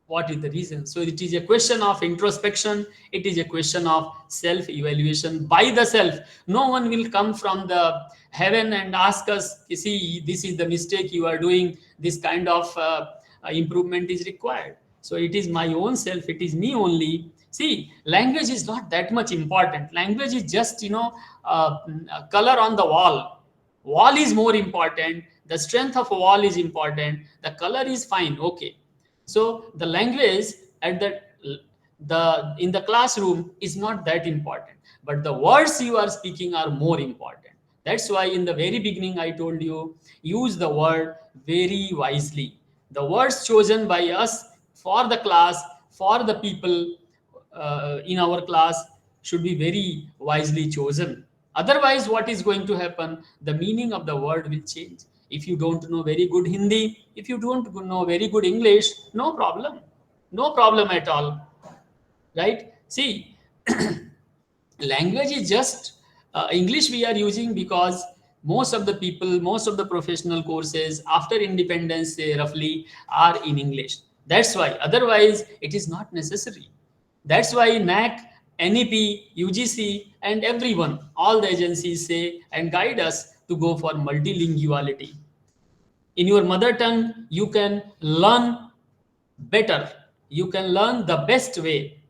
What is the reason? So it is a question of introspection, it is a question of self evaluation by the self. No one will come from the heaven and ask us, you see, this is the mistake you are doing, this kind of improvement is required. So it is my own self, it is me only. See, language is not that much important. Language is just color on the wall. Wall is more important, the strength of a wall is important, the color is fine, okay. So the language at the in the classroom is not that important, but the words you are speaking are more important. That's why in the very beginning I told you, use the word very wisely. The words chosen by us for the class, for the people in our class, should be very wisely chosen. Otherwise, what is going to happen? The meaning of the word will change. If you don't know very good Hindi, if you don't know very good English, no problem. No problem at all. Right? See, language is just English we are using because most of the people, most of the professional courses after independence, say roughly, are in English. That's why. Otherwise, it is not necessary. That's why NAAC, NEP, UGC, and everyone, all the agencies say and guide us to go for multilinguality. In your mother tongue, you can learn better. You can learn the best way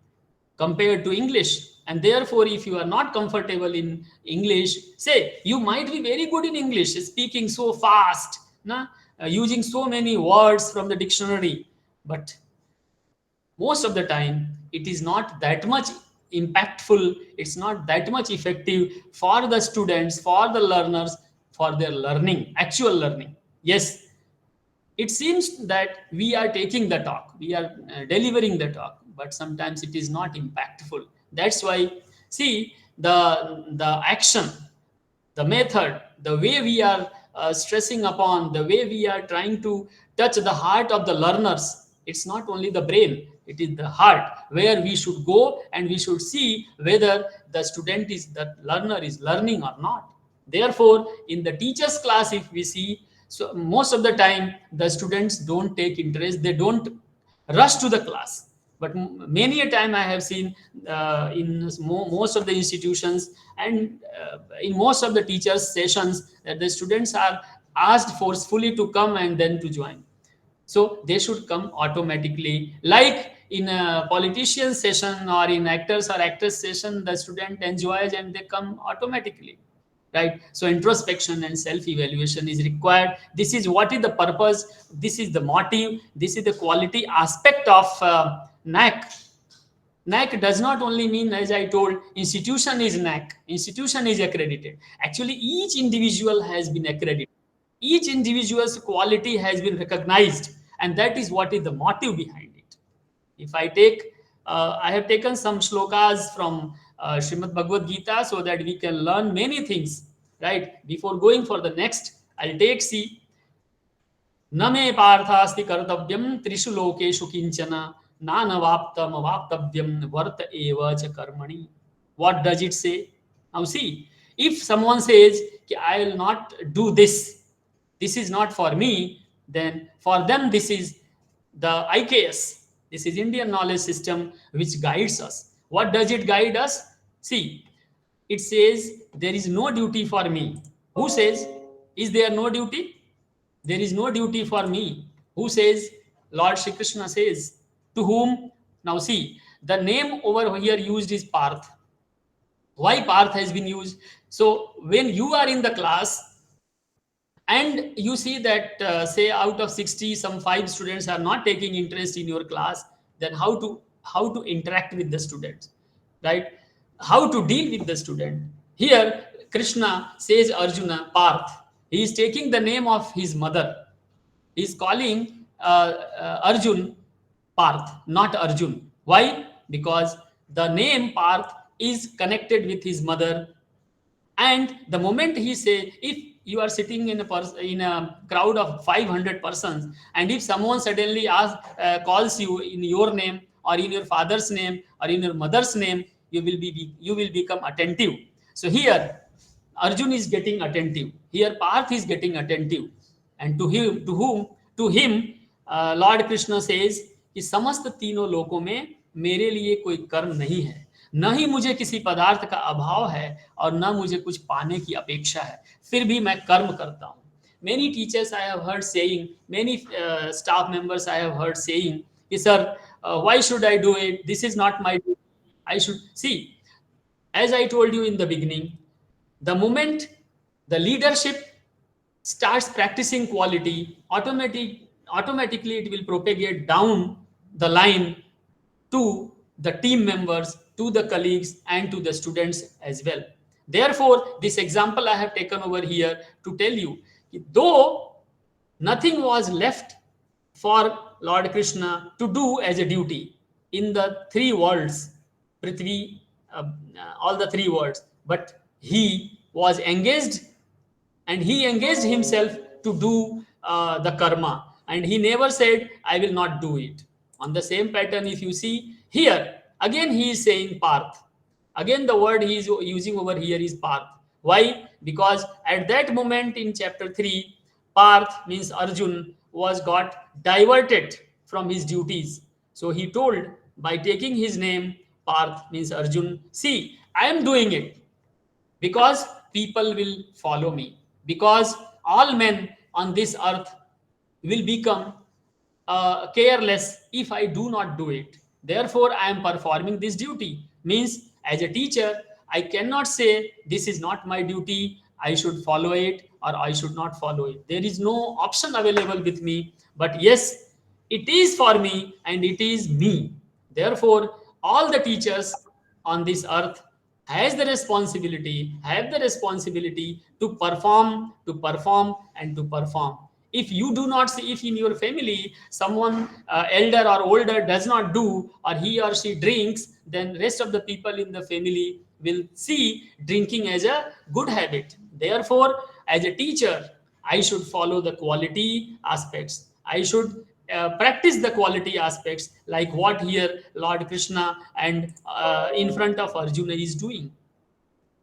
compared to English. And therefore, if you are not comfortable in English, say you might be very good in English, speaking so fast, using so many words from the dictionary, but most of the time it is not that much impactful, it's not that much effective for the students, for the learners, for their learning, actual learning. Yes, it seems that we are taking the talk, we are delivering the talk, but sometimes it is not impactful. That's why, see, the action, the method, the way we are stressing upon, the way we are trying to touch the heart of the learners, It's not only the brain, it is the heart where we should go and we should see whether the learner is learning or not. Therefore, in the teacher's class, if we see, so most of the time the students don't take interest, they don't rush to the class. But many a time I have seen in most of the institutions and in most of the teachers' sessions that the students are asked forcefully to come and then to join. So they should come automatically. Like in a politician session or in actors or actress session, the student enjoys and they come automatically. Right? So introspection and self-evaluation is required. This is what is the purpose. This is the motive. This is the quality aspect of NAAC. NAAC does not only mean, as I told, institution is NAAC, institution is accredited. Actually, each individual has been accredited. Each individual's quality has been recognized, and that is what is the motive behind it. If I have taken some shlokas from Srimad Bhagavad Gita so that we can learn many things, right? Before going for the next, I'll take, see, न मे पार्थास्ति कर्तव्यम त्रिषु लोकेषु किंचन नानवाप्तम अवाप्तव्यम वर्त एव च कर्मणि. What does it say? Now see, if someone says I will not do this, this is not for me, then for them this is the IKS. This is Indian knowledge system which guides us. What does it guide us? See, it says there is no duty for me. Who says? Is there no duty? There is no duty for me. Who says? Lord Shri Krishna says. To whom? Now see, the name over here used is Parth. Why Parth has been used? So when you are in the class and you see that say out of 60 some 5 students are not taking interest in your class, then how to interact with the students, right? How to deal with the student? Here Krishna says Arjuna Parth. He is taking the name of his mother. He is calling Arjun Parth, not Arjun. Why? Because the name Parth is connected with his mother. And the moment he say, if you are sitting in a crowd of 500 persons, and if someone suddenly calls you in your name or in your father's name or in your mother's name, you will become attentive. So here Arjun is getting attentive. Here Parth is getting attentive. And to him, Lord Krishna says कि समस्त तीनों लोकों में मेरे लिए कोई कर्म नहीं है, न ही मुझे किसी पदार्थ का अभाव है और न मुझे कुछ पाने की अपेक्षा है, फिर भी मैं कर्म करता हूँ. Many teachers I have heard saying, many staff members I have heard saying, sir, why should I do it? This is not my duty. I should see. As I told you in the beginning, the moment the leadership starts practicing quality, automatically it will propagate down the line to the team members, to the colleagues, and to the students as well. Therefore, this example I have taken over here to tell you, though nothing was left for Lord Krishna to do as a duty in the 3 worlds, Prithvi, all the 3 worlds, but he was engaged and he engaged himself to do the karma, and he never said I will not do it. On the same pattern, if you see here, again he is saying Parth. Again the word he is using over here is Parth. Why? Because at that moment in chapter 3, Parth means Arjun got diverted from his duties. So he told, by taking his name Parth means Arjun, see, I am doing it because people will follow me, because all men on this earth will become careless if I do not do it. Therefore, I am performing this duty. Means, as a teacher, I cannot say this is not my duty, I should follow it or I should not follow it. There is no option available with me. But yes, it is for me and it is me. Therefore, all the teachers on this earth have the responsibility to perform, and to perform. If you do not see, if in your family someone elder or older does not do, or he or she drinks, then rest of the people in the family will see drinking as a good habit. Therefore, as a teacher, I should follow the quality aspects. I should practice the quality aspects like what here Lord Krishna and in front of Arjuna is doing.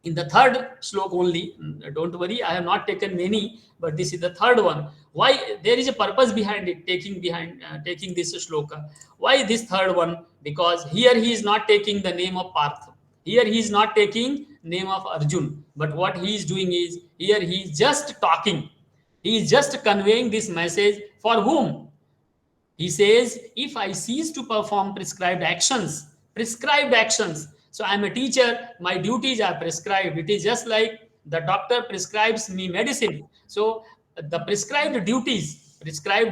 In the third slok only, don't worry, I have not taken many, but this is the third one. Why? There is a purpose behind it, taking this shloka. Why this third one? Because here he is not taking the name of Partha. Here he is not taking name of Arjun. But what he is doing is, here he is just talking. He is just conveying this message for whom? He says, if I cease to perform prescribed actions. So I'm a teacher, my duties are prescribed. It is just like the doctor prescribes me medicine. So the prescribed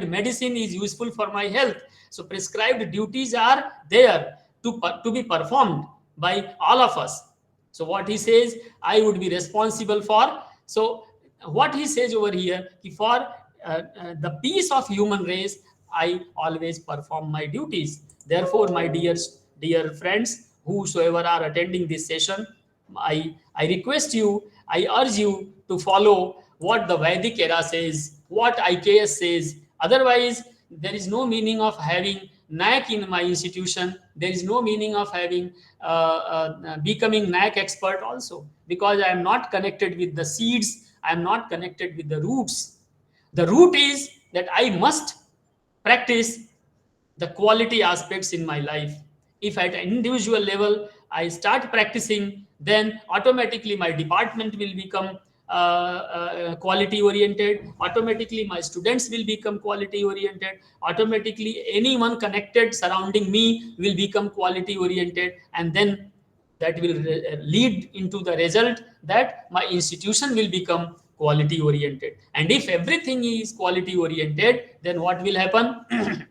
medicine is useful for my health. So prescribed duties are there to be performed by all of us. So what he says, I would be responsible for. So what he says over here, for the peace of human race, I always perform my duties. Therefore, my dear friends, whosoever are attending this session, I request you, I urge you to follow what the Vedic era says, what IKS says. Otherwise, there is no meaning of having NAAC in my institution. There is no meaning of having becoming NAAC expert also, because I am not connected with the seeds. I am not connected with the roots. The root is that I must practice the quality aspects in my life. If at an individual level I start practicing, then automatically my department will become quality oriented. Automatically my students will become quality oriented. Automatically anyone connected surrounding me will become quality oriented, and then that will lead into the result that my institution will become quality oriented. And if everything is quality oriented, then what will happen?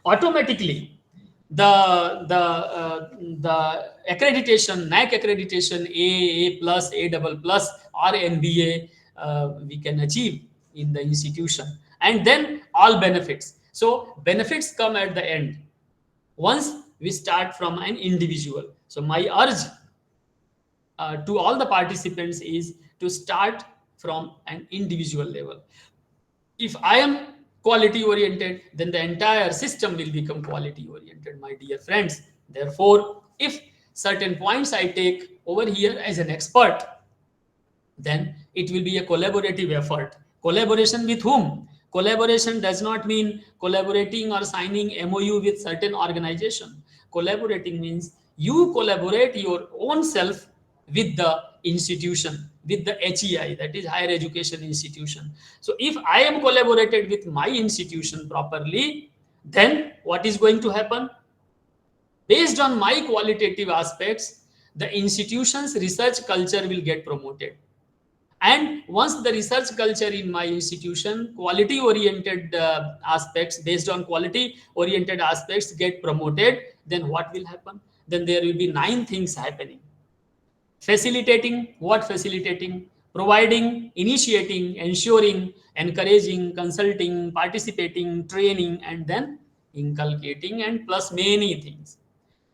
Automatically the accreditation, NAAC accreditation, A plus, A double plus, or MBA, we can achieve in the institution, and then all benefits. So benefits come at the end once we start from an individual. So my urge to all the participants is to start from an individual level. If I am quality oriented, then the entire system will become quality oriented, my dear friends. Therefore, if certain points I take over here as an expert, then it will be a collaborative effort. Collaboration with whom? Collaboration does not mean collaborating or signing MOU with certain organization. Collaborating means you collaborate your own self with the institution, with the HEI, that is higher education institution. So if I am collaborated with my institution properly, then what is going to happen? Based on my qualitative aspects, the institution's research culture will get promoted. And once the research culture in my institution, quality oriented aspects, based on quality oriented aspects get promoted, then what will happen? Then there will be 9 things happening. Facilitating, what facilitating? Providing, initiating, ensuring, encouraging, consulting, participating, training, and then inculcating, and plus many things.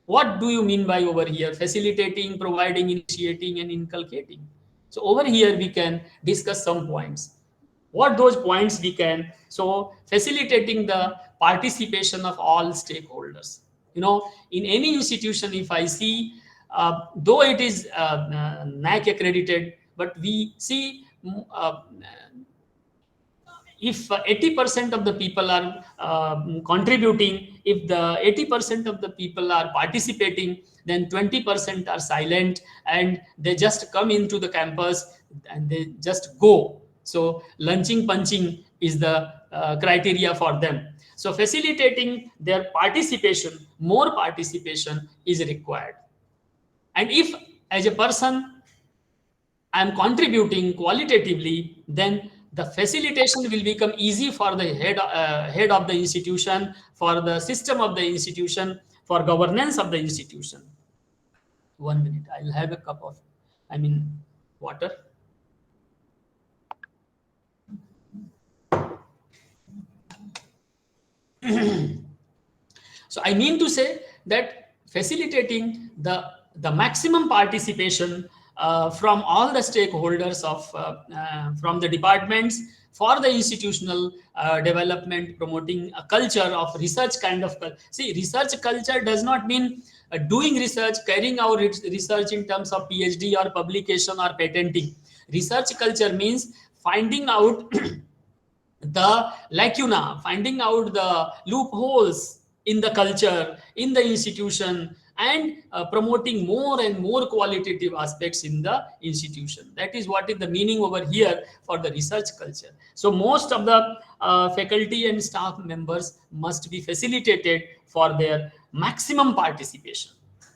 What do you mean by over here? Facilitating, providing, initiating, and inculcating. So over here we can discuss some points. What those points we can? So facilitating the participation of all stakeholders. In any institution, if I see, though it is NAAC accredited, but we see if 80% of the people are contributing, if the 80% of the people are participating, then 20% are silent and they just come into the campus and they just go. So lunching, punching is the criteria for them. So facilitating their participation, more participation is required. And if as a person I am contributing qualitatively, then the facilitation will become easy for the head of the institution, for the system of the institution, for governance of the institution. 1 minute, I'll have a cup of, water. So I mean to say that facilitating the maximum participation from all the stakeholders of from the departments for the institutional development, promoting a culture of research kind of see, research culture does not mean doing research, carrying out research in terms of PhD or publication or patenting. Research culture means finding out the lacuna, finding out the loopholes in the culture, in the institution, and promoting more and more qualitative aspects in the institution. That is what is the meaning over here for the research culture. So most of the faculty and staff members must be facilitated for their maximum participation,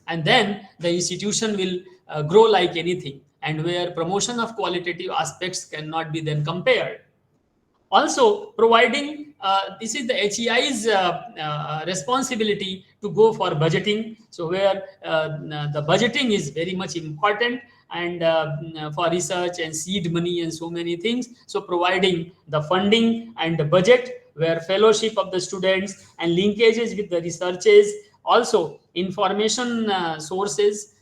and then the institution will grow like anything, and where promotion of qualitative aspects cannot be then compared. Also providing this is the HEI's responsibility to go for budgeting, so where the budgeting is very much important, and for research and seed money and so many things. So providing the funding and the budget, where fellowship of the students and linkages with the researches, also information sources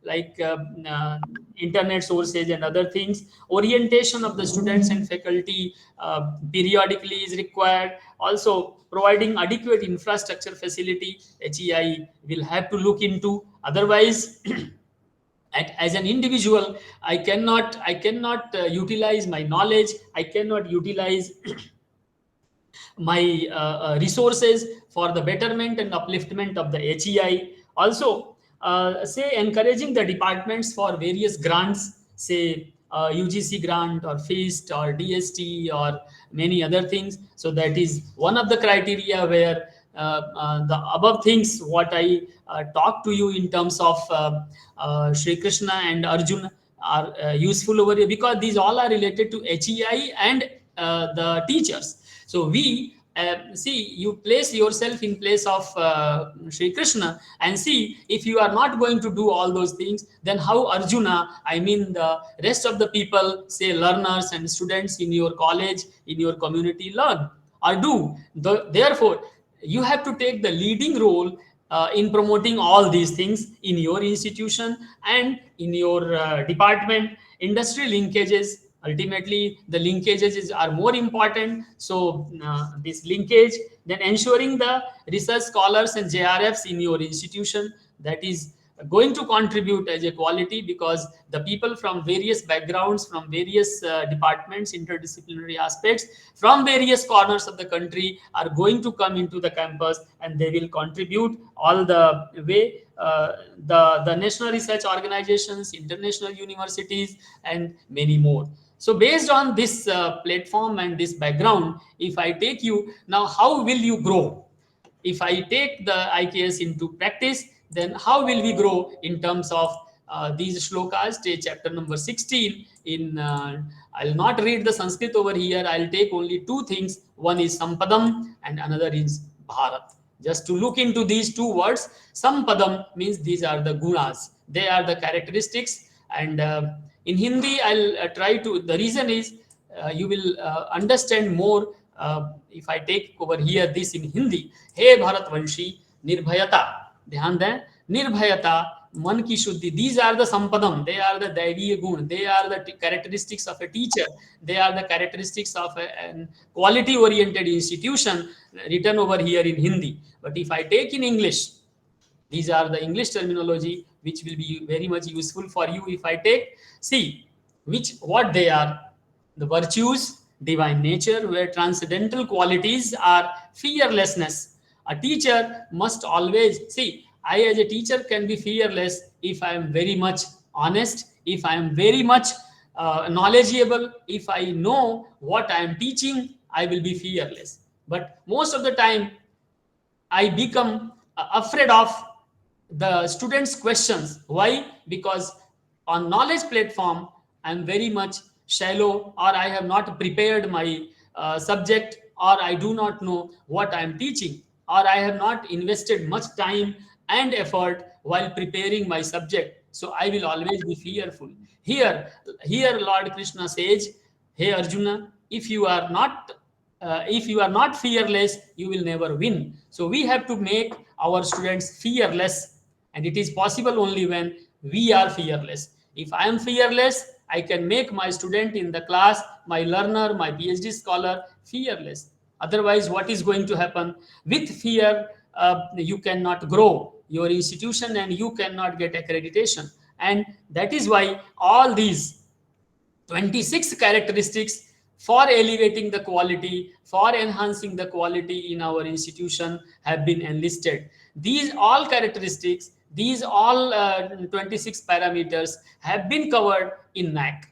like internet sources and other things. Orientation of the students and faculty periodically is required. Also providing adequate infrastructure facility, HEI will have to look into. Otherwise as an individual, I cannot utilize my knowledge, I cannot utilize my resources for the betterment and upliftment of the HEI. Also, say encouraging the departments for various grants, say UGC grant or FIST or DST or many other things. So that is one of the criteria where the above things what I talk to you in terms of Shri Krishna and Arjuna are useful over here, because these all are related to HEI and the teachers. So we see, you place yourself in place of Shri Krishna and see, if you are not going to do all those things, then how Arjuna, I mean the rest of the people, say learners and students in your college, in your community, learn or do. Therefore, you have to take the leading role in promoting all these things in your institution and in your department. Industry linkages, ultimately the linkages are more important. So this linkage, then ensuring the research scholars and JRFs in your institution, that is going to contribute as a quality, because the people from various backgrounds, from various departments, interdisciplinary aspects, from various corners of the country are going to come into the campus, and they will contribute all the way. The national research organizations, international universities, and many more. So based on this platform and this background, if I take you now, how will you grow? If I take the IKS into practice, then how will we grow in terms of these shlokas? Take chapter number 16 in I'll not read the Sanskrit over here, I'll take only two things. One is Sampadam and another is Bharat. Just to look into these two words. Sampadam means these are the gunas, they are the characteristics. And in Hindi, I'll try to, the reason is you will understand more if I take over here this in Hindi. Hey Bharatvanshi, Nirbhayata. ध्यान दें, निर्भयता, मन की शुद्धि, these are the sampadam, they are the दैवीय गुण, they are the characteristics of a teacher, they are the characteristics of a quality oriented institution, written over here in Hindi. But if I take in English, these are the English terminology which will be very much useful for you. If I take, see what they are: the virtues, divine nature, where transcendental qualities are fearlessness. A teacher must always see, I as a teacher can be fearless if I am very much honest, if I am very much knowledgeable, if I know what I am teaching, I will be fearless. But most of the time I become afraid of the students' questions. Why? Because on knowledge platform I'm very much shallow, or I have not prepared my subject, or I do not know what I am teaching, or I have not invested much time and effort while preparing my subject. So I will always be fearful. Here Lord Krishna says, hey Arjuna, if you are not fearless, you will never win. So we have to make our students fearless, and it is possible only when we are fearless. If I am fearless, I can make my student in the class, my learner, my PhD scholar fearless. Otherwise, what is going to happen? With fear, you cannot grow your institution and you cannot get accreditation. And that is why all these 26 characteristics for elevating the quality, for enhancing the quality in our institution have been enlisted. These all characteristics, these all 26 parameters have been covered in NAAC,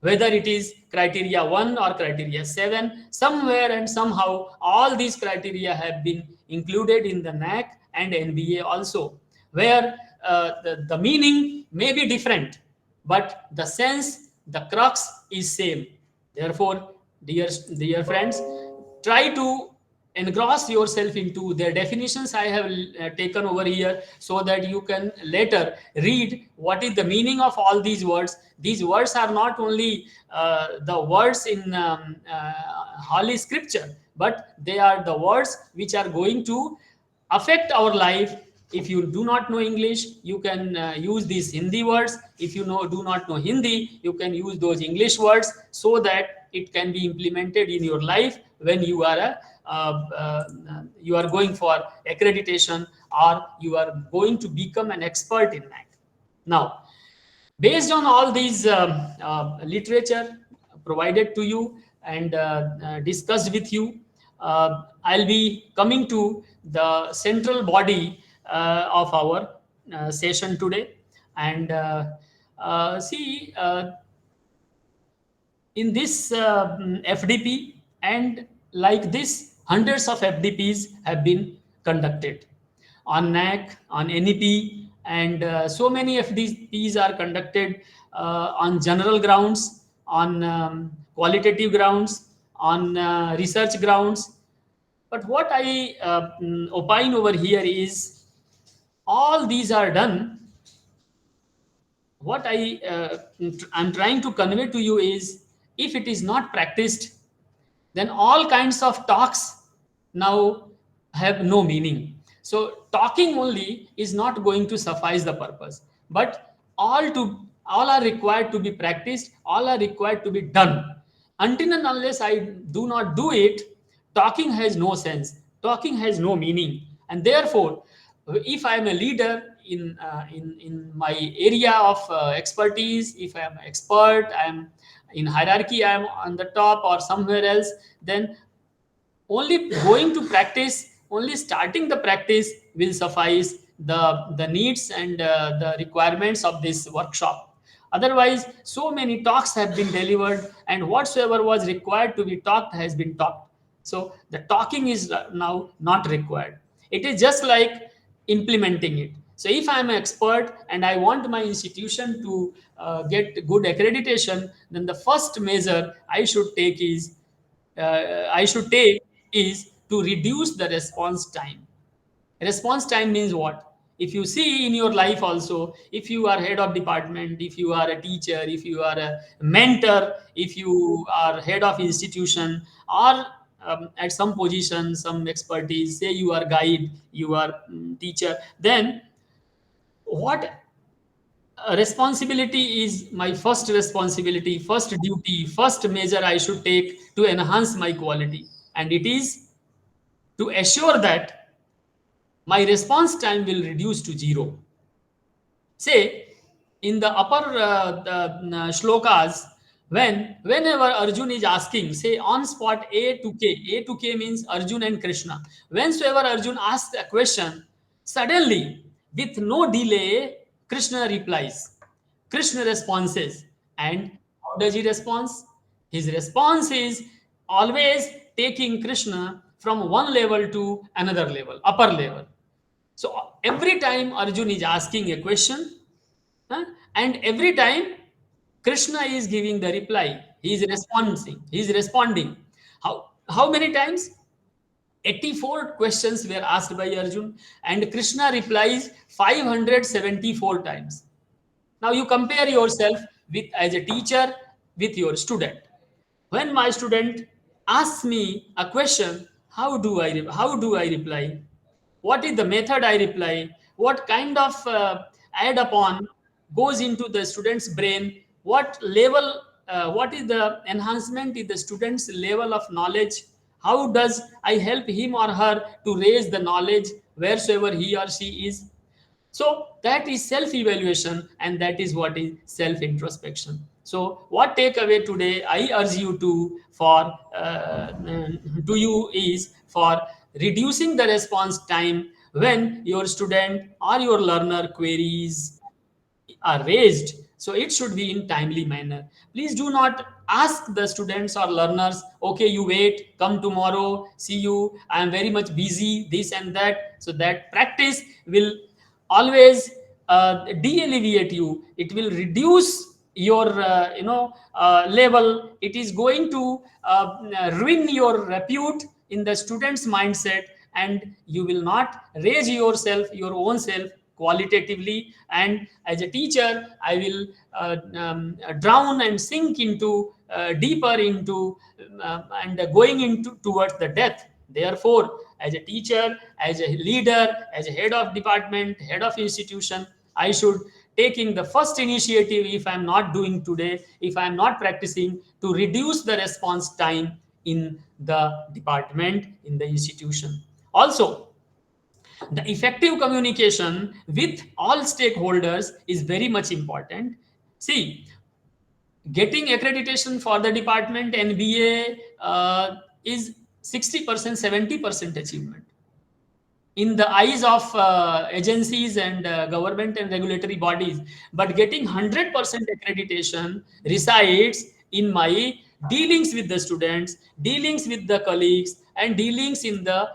whether it is criteria 1 or criteria 7, somewhere and somehow all these criteria have been included in the NAAC and NBA also, where the meaning may be different, but the sense, the crux is same. Therefore, dear friends, try to engross yourself into their definitions I have taken over here, so that you can later read what is the meaning of all these words. These words are not only the words in holy scripture, but they are the words which are going to affect our life. If you do not know English, you can use these Hindi words. If you do not know Hindi, you can use those English words, so that it can be implemented in your life when you are going for accreditation, or you are going to become an expert in that. Now, based on all these literature provided to you and discussed with you, I'll be coming to the central body of our session today. And see, in this FDP, and like this, hundreds of FDPs have been conducted on NAAC, on NEP, and so many FDPs are conducted on general grounds, on qualitative grounds, on research grounds. But what I opine over here is, all these are done. What I'm trying to convey to you is, if it is not practiced, then all kinds of talks now have no meaning. So talking only is not going to suffice the purpose, but all are required to be practiced, all are required to be done. Until and unless I do not do it, talking has no sense, talking has no meaning. And therefore, if I am a leader in my area of expertise, if I am an expert, I am in hierarchy, I am on the top or somewhere else, then only going to practice, only starting the practice will suffice the needs and the requirements of this workshop. Otherwise, so many talks have been delivered, and whatsoever was required to be talked has been talked. So the talking is now not required. It is just like implementing it. So if I am an expert and I want my institution to get good accreditation, then the first measure I should take is to reduce the response time. Response time means what? If you see in your life also, if you are head of department, if you are a teacher, if you are a mentor, if you are head of institution, or at some position, some expertise, say you are guide, you are teacher, then what responsibility is my first responsibility, first duty, first measure I should take to enhance my quality? And it is to assure that my response time will reduce to zero. Say, in the upper shlokas, whenever Arjun is asking, say on spot A to K means Arjun and Krishna. Whensoever Arjun asks a question, suddenly, with no delay, Krishna replies. Krishna responses. And how does he respond? His response is always taking Krishna from one level to another level, upper level. So every time Arjun is asking a question, huh, and every time Krishna is giving the reply, he is responding. He is responding. How many times? 84 questions were asked by Arjun, and Krishna replies 574 times. Now you compare yourself with, as a teacher, with your student. When my student asks me a question, how do I reply? What is the method I reply? What kind of add upon goes into the student's brain, what level, what is the enhancement in the student's level of knowledge, how does I help him or her to raise the knowledge wheresoever he or she is. So that is self evaluation, and that is what is self introspection. So what takeaway today I urge you to for to you is for reducing the response time when your student or your learner queries are raised. So it should be in timely manner. Please do not ask the students or learners, okay, you wait, come tomorrow, see you, I am very much busy, this and that. So that practice will always de-alleviate you. It will reduce your level. It is going to ruin your repute in the student's mindset, and you will not raise yourself, your own self, qualitatively. And as a teacher, I will drown and sink into deeper into and going into towards the death. Therefore, as a teacher, as a leader, as a head of department, head of institution, I should taking the first initiative, if I am not doing today, if I am not practicing, to reduce the response time in the department, in the institution. Also, the effective communication with all stakeholders is very much important. See, getting accreditation for the department NBA is 60%, 70% achievement in the eyes of agencies and government and regulatory bodies. But getting 100% accreditation resides in my dealings with the students, dealings with the colleagues, and dealings in the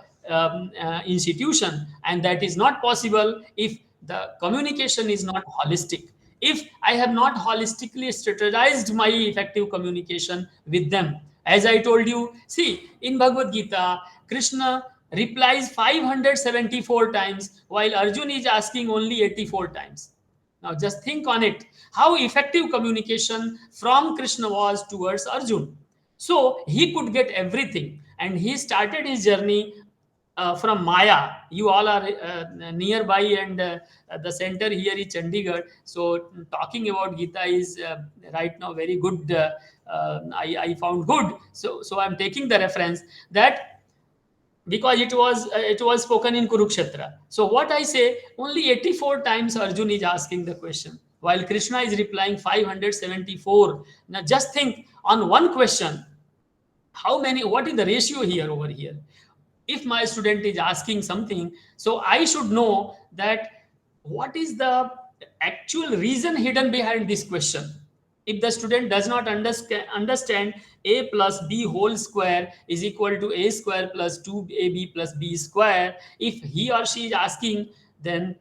institution. And that is not possible if the communication is not holistic. If I have not holistically strategized my effective communication with them. As I told you, see, in Bhagavad Gita, Krishna replies 574 times while Arjun is asking only 84 times. Now just think on it, how effective communication from Krishna was towards Arjun. So he could get everything, and he started his journey from Maya. You all are nearby, and the center here is Chandigarh. So talking about Gita is right now very good. I found good. So I'm taking the reference that because it was spoken in Kurukshetra. So what I say, only 84 times Arjun is asking the question, while Krishna is replying 574. Now just think on one question, how many, what is the ratio here over here? If my student is asking something, so I should know that what is the actual reason hidden behind this question. If the student does not understand a plus b whole square is equal to a square plus 2ab plus b square, if he or she is asking, then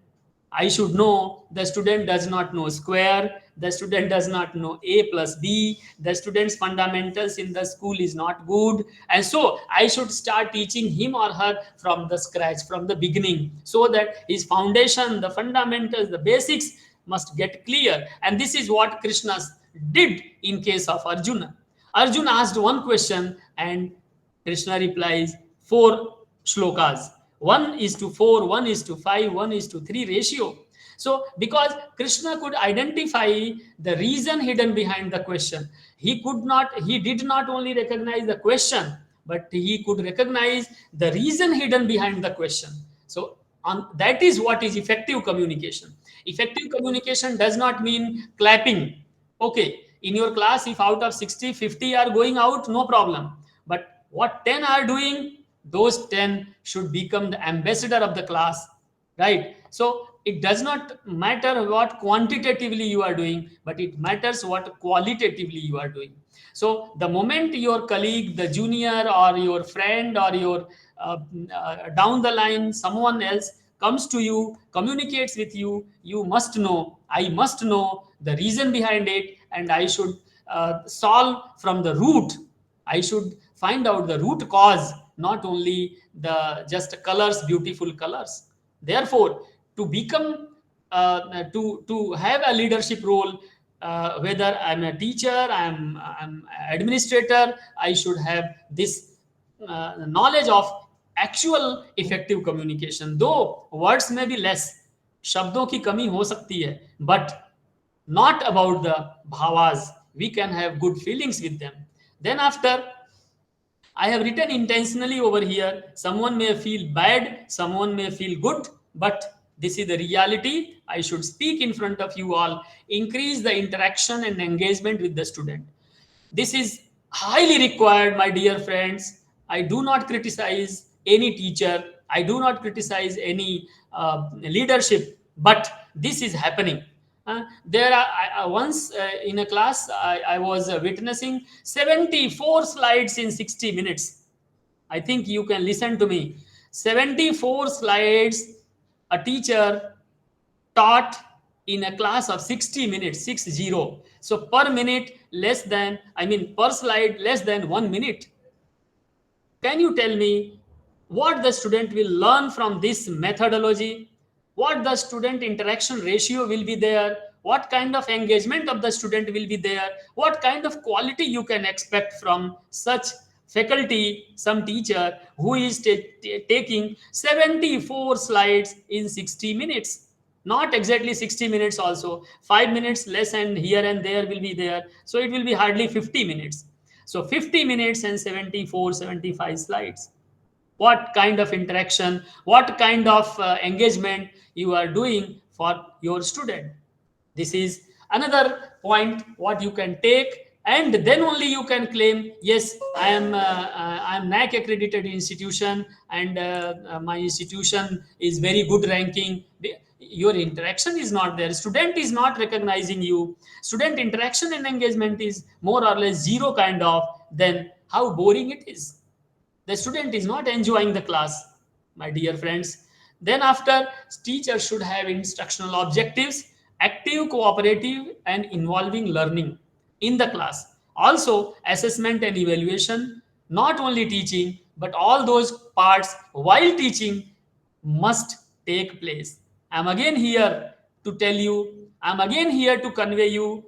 I should know the student does not know square, the student does not know a plus b, the student's fundamentals in the school is not good, and so I should start teaching him or her from the scratch, from the beginning, so that his foundation, the fundamentals, the basics must get clear. And this is what Krishna did in case of Arjuna. Arjuna asked one question and Krishna replies four shlokas. 1:4, 1:5, 1:3 ratio. So, because Krishna could identify the reason hidden behind the question, he did not only recognize the question, but he could recognize the reason hidden behind the question. So, that is what is effective communication. Effective communication does not mean clapping. Okay, in your class, if out of 60, 50 are going out, no problem. But what 10 are doing, those 10 should become the ambassador of the class, right? So it does not matter what quantitatively you are doing, but it matters what qualitatively you are doing. So the moment your colleague, the junior, or your friend, or your down the line, someone else comes to you, communicates with you, you must know, I must know the reason behind it, and I should solve from the root. I should find out the root cause, not only the just colors, beautiful colors. Therefore, to become to have a leadership role, whether I'm a teacher, I'm administrator, I should have this knowledge of actual effective communication. Though words may be less, शब्दों की कमी हो सकती है, but not about the bhavas. We can have good feelings with them. Then after, I have written intentionally over here. Someone may feel bad, someone may feel good, but this is the reality. I should speak in front of you all. Increase the interaction and engagement with the student. This is highly required, my dear friends. I do not criticize any teacher, I do not criticize any leadership, but this is happening. There are once in a class, I was witnessing 74 slides in 60 minutes. I think you can listen to me. 74 slides a teacher taught in a class of 60 minutes, 60. So per minute, less than, I mean, per slide, less than 1 minute. Can you tell me what the student will learn from this methodology? What the student interaction ratio will be there? What kind of engagement of the student will be there? What kind of quality you can expect from such faculty, some teacher who is taking 74 slides in 60 minutes? Not exactly 60 minutes also. 5 minutes less and here and there will be there. So it will be hardly 50 minutes. So 50 minutes and 74, 75 slides. What kind of interaction, what kind of engagement you are doing for your student? This is another point what you can take, and then only you can claim, yes, I am NAAC accredited institution, and my institution is very good ranking. Your interaction is not there, student is not recognizing you, student interaction and engagement is more or less zero kind of, then how boring it is. The student is not enjoying the class, my dear friends. Then after, teacher should have instructional objectives, active, cooperative, and involving learning in the class. Also, assessment and evaluation, not only teaching, but all those parts while teaching must take place. I'm again here to tell you, I'm again here to convey you.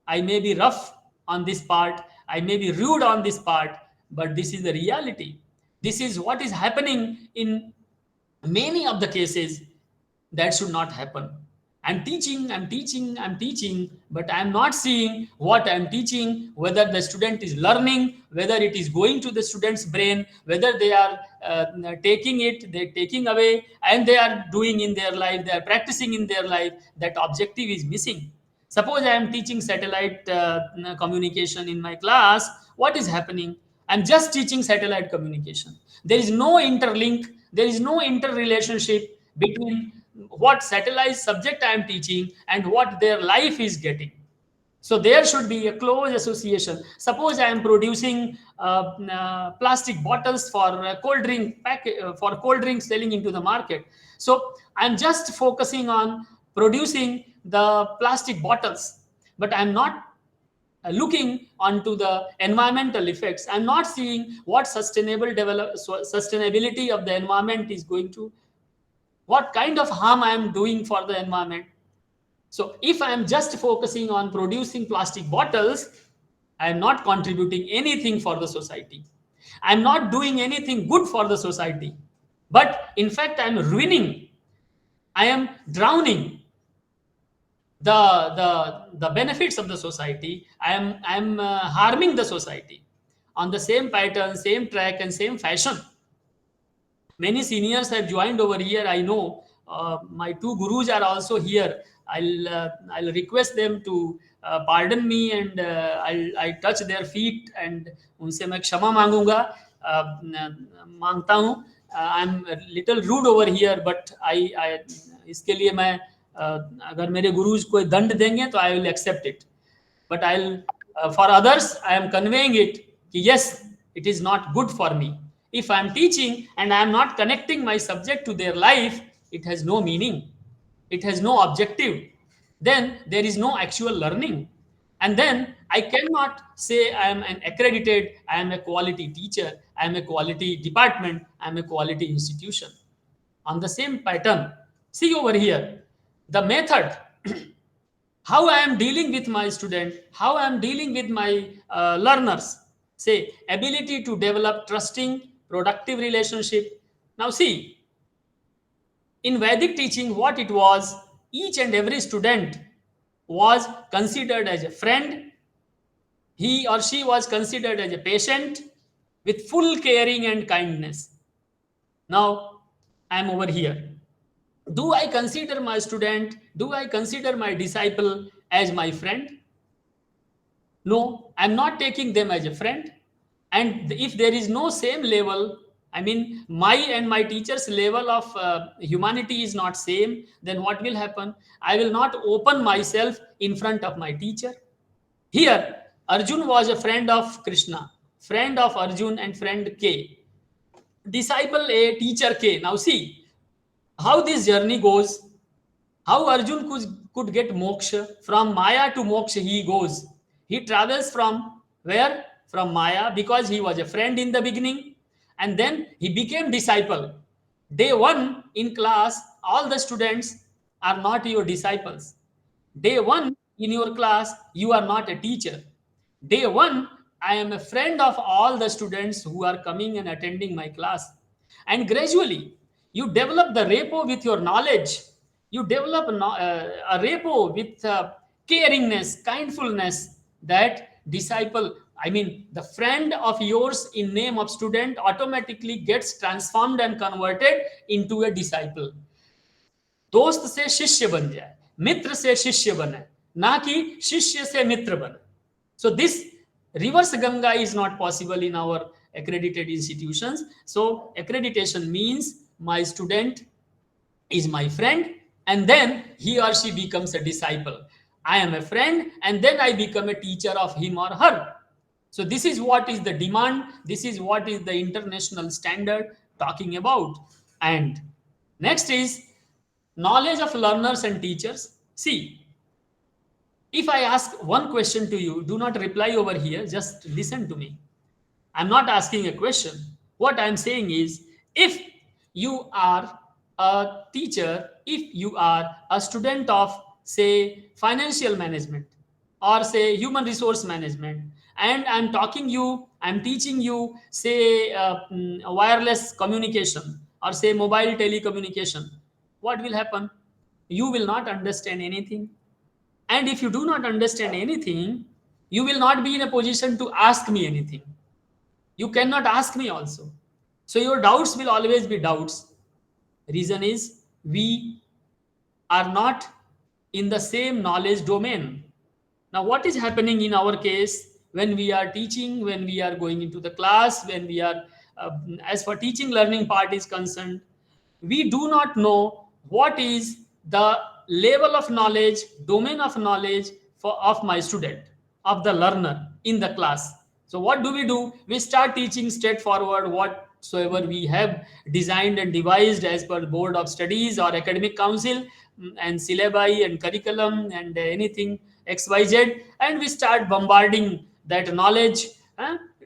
I may be rough on this part, I may be rude on this part, but this is the reality. This is what is happening in many of the cases. That should not happen. I'm teaching, but I'm not seeing what I'm teaching, whether the student is learning, whether it is going to the student's brain, whether they are taking it, they're taking away, and they are doing in their life, they are practicing in their life. That objective is missing. Suppose I am teaching satellite communication in my class. What is happening? I'm just teaching satellite communication. There is no interlink, there is no interrelationship between what satellite subject I am teaching and what their life is getting. So there should be a close association. Suppose I am producing plastic bottles for for cold drink selling into the market. So I'm just focusing on producing the plastic bottles, but I'm not looking onto the environmental effects. I'm not seeing what sustainability of the environment is going to, what kind of harm I am doing for the environment. So if I am just focusing on producing plastic bottles, I am not contributing anything for the society. I am not doing anything good for the society. But in fact, I am ruining, I am drowning the benefits of the society. I am harming the society. On the same pattern, same track, and same fashion, many seniors have joined over here. I know my two gurus are also here. I'll request them to pardon me, and I touch their feet and उनसे मैं क्षमा मांगूंगा, मांगता हूँ. I'm a little rude over here, but I इसके लिए मैं अगर मेरे गुरुज कोई दंड देंगे तो I will accept it. But I'll for others I am conveying it कि yes, it is not good for me. If I am teaching and I am not connecting my subject to their life, it has no meaning, it has no objective, then there is no actual learning. And then I cannot say I am an accredited, I am a quality teacher, I am a quality department, I am a quality institution. On the same pattern, see over here, the method, how I am dealing with my student, how I am dealing with my learners. Say, ability to develop trusting, productive relationship. Now, see, in Vedic teaching, what it was, each and every student was considered as a friend. He or she was considered as a patient with full caring and kindness. Now, I am over here. Do I consider my student, do I consider my disciple as my friend? No, I'm not taking them as a friend. And if there is no same level, I mean, my and my teacher's level of humanity is not same, then what will happen? I will not open myself in front of my teacher. Here, Arjun was a friend of Krishna, friend of Arjun and friend K. Disciple A, teacher K. Now see how this journey goes, how Arjun could get moksha. From Maya to moksha he goes. He travels from where? From Maya, because he was a friend in the beginning, and then he became disciple. Day one in class, all the students are not your disciples. Day one in your class, you are not a teacher. Day one, I am a friend of all the students who are coming and attending my class. And gradually, you develop the rapport with your knowledge. You develop a rapport with caringness, kindfulness, that disciple, I mean, the friend of yours in name of student automatically gets transformed and converted into a disciple. दोस्त से शिष्य बन जाए, मित्र से शिष्य बने, ना कि शिष्य से मित्र बने. So this reverse Ganga is not possible in our accredited institutions. So accreditation means my student is my friend, and then he or she becomes a disciple. I am a friend, and then I become a teacher of him or her. So this is what is the demand. This is what is the international standard talking about. And next is knowledge of learners and teachers. See, if I ask one question to you, do not reply over here, just listen to me. I'm not asking a question. What I'm saying is, if you are a teacher, if you are a student of, say, financial management or say human resource management, and I'm teaching you, say, wireless communication or say mobile telecommunication, what will happen? You will not understand anything. And if you do not understand anything, you will not be in a position to ask me anything. You cannot ask me also. So your doubts will always be doubts. Reason is we are not in the same knowledge domain. Now, what is happening in our case when we are teaching, when we are going into the class, when we are, as for teaching learning part is concerned, we do not know what is the level of knowledge, domain of knowledge of my student, of the learner in the class. So what do? We start teaching straightforward whatsoever we have designed and devised as per board of studies or academic council, and syllabi and curriculum and anything XYZ, and we start bombarding that knowledge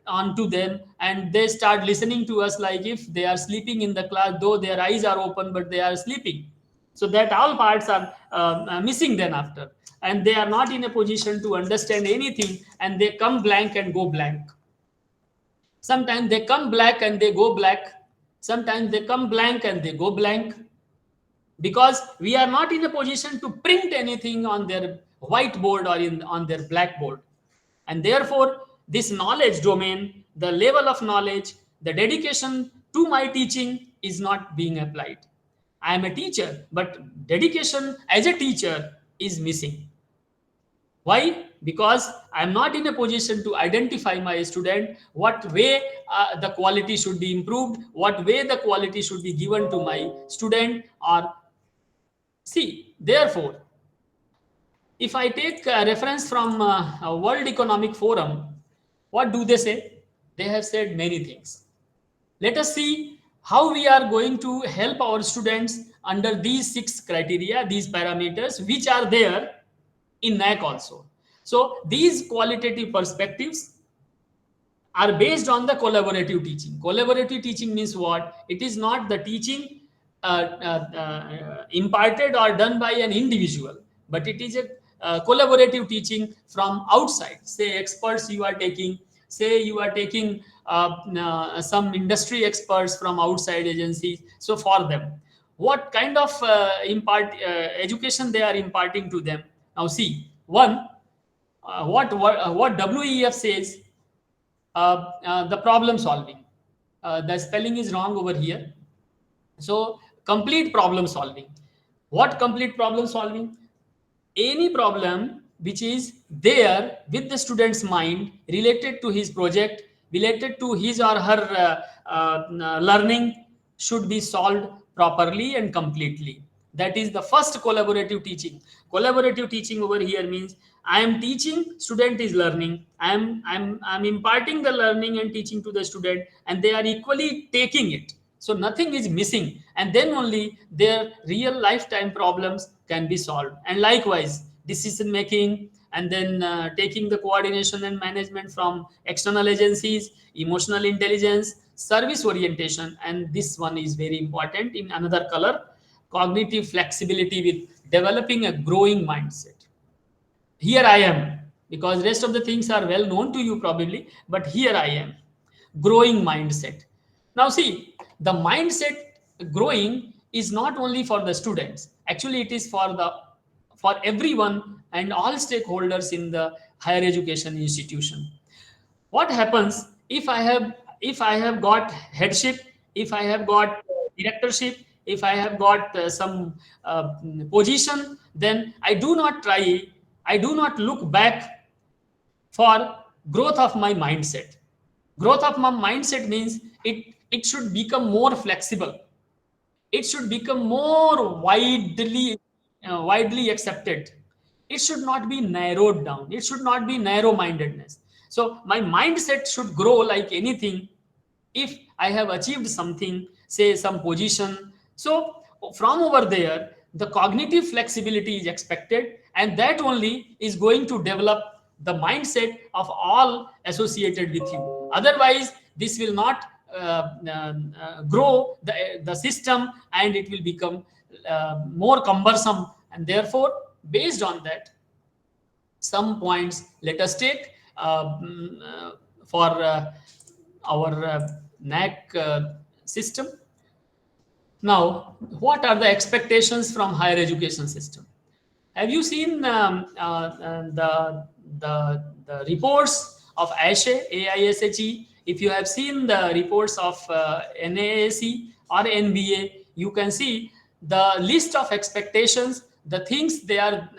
onto them, and they start listening to us like if they are sleeping in the class, though their eyes are open but they are sleeping. So that all parts are missing then after, and they are not in a position to understand anything, and they come blank and go blank. Sometimes they come black and they go black, sometimes they come blank and they go blank, because we are not in a position to print anything on their whiteboard or on their blackboard. And therefore this knowledge domain, the level of knowledge, the dedication to my teaching is not being applied. I am a teacher, but dedication as a teacher is missing. Why? Because I'm not in a position to identify my student, what way the quality should be improved, what way the quality should be given to my student. Or see, therefore, if I take a reference from a World Economic Forum, what do they say? They have said many things. Let us see how we are going to help our students under these 6 criteria, these parameters, which are there in NAAC also. So these qualitative perspectives are based on the collaborative teaching. Collaborative teaching means what? It is not the teaching imparted or done by an individual, but it is a collaborative teaching from outside. Say experts you are taking, say you are taking some industry experts from outside agencies. So for them, what kind of education they are imparting to them? Now see, One, what WEF says, the problem solving. The spelling is wrong over here. So complete problem solving. What complete problem solving? Any problem which is there with the student's mind, related to his project, related to his or her learning, should be solved properly and completely. That is the first collaborative teaching. Collaborative teaching over here means I am teaching, student is learning. I'm imparting the learning and teaching to the student, and they are equally taking it. So nothing is missing, and then only their real lifetime problems can be solved. And likewise, decision making, and then taking the coordination and management from external agencies, emotional intelligence, service orientation, and this one is very important in another color, cognitive flexibility with developing a growing mindset. Here I am, because rest of the things are well known to you probably, but here I am, growing mindset. Now see, the mindset growing is not only for the students, actually it is for everyone and all stakeholders in the higher education institution. What happens if I have got headship, if I have got directorship, if I have got some position, then I do not look back for growth of my mindset. Growth of my mindset means it should become more flexible, it should become more widely accepted. It should not be narrowed down, it should not be narrow mindedness. So my mindset should grow like anything. If I have achieved something, say some position, so from over there the cognitive flexibility is expected, and that only is going to develop the mindset of all associated with you. Otherwise this will not grow the system, and it will become more cumbersome. And therefore, based on that, some points let us take for our NAAC system. Now, what are the expectations from higher education system? Have you seen the reports of AISHE, AISHE? If you have seen the reports of NAAC or NBA, you can see the list of expectations, the things they are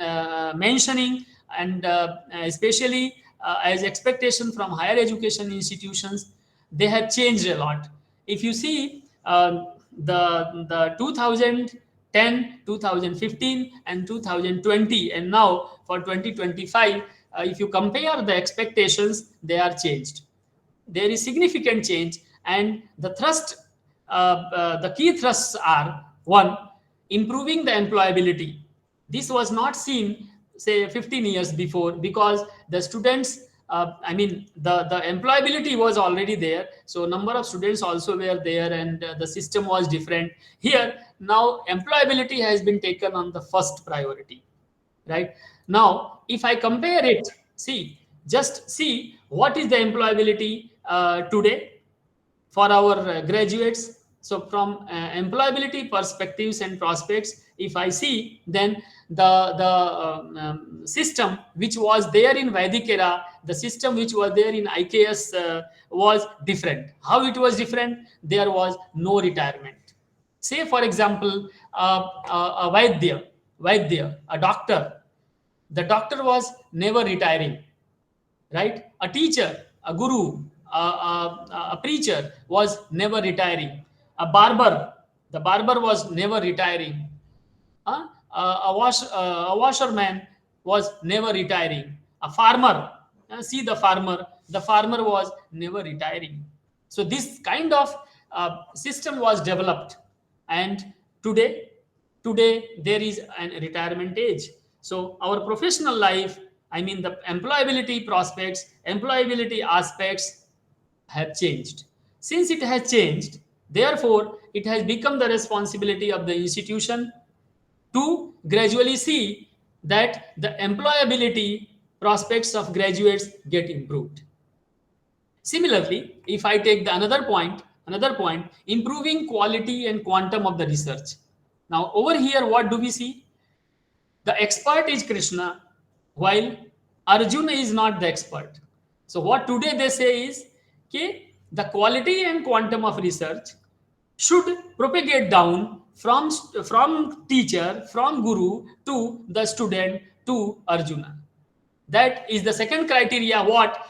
mentioning, and especially as expectation from higher education institutions, they have changed a lot. If you see the 2010, 2015, and 2020, and now for 2025, if you compare the expectations, they are changed. There is significant change, and the key thrusts are: one, improving the employability. This was not seen say 15 years before, because the students the employability was already there, so number of students also were there, and the system was different. Here now employability has been taken on the first priority. Right now, if I compare it, just see what is the employability today for our graduates. So from employability perspectives and prospects, if I see, then the system which was there in Vedic era, the system which was there in IKS was different. How it was different? There was no retirement. Say for example, a Vaidya, a doctor. The doctor was never retiring, right? A teacher, a guru, a preacher was never retiring. A barber, the barber was never retiring. A washerman was never retiring. A farmer, see the farmer was never retiring. So this kind of system was developed, and today there is an retirement age. So our professional life, the employability prospects, employability aspects have changed. Since it has changed, therefore it has become the responsibility of the institution to gradually see that the employability prospects of graduates get improved. Similarly, if I take the another point, improving quality and quantum of the research. Now over here, what do we see? The expert is Krishna, while Arjuna is not the expert. So what today they say is कि the quality and quantum of research should propagate down from teacher, from guru to the student to Arjuna. That is the second criteria what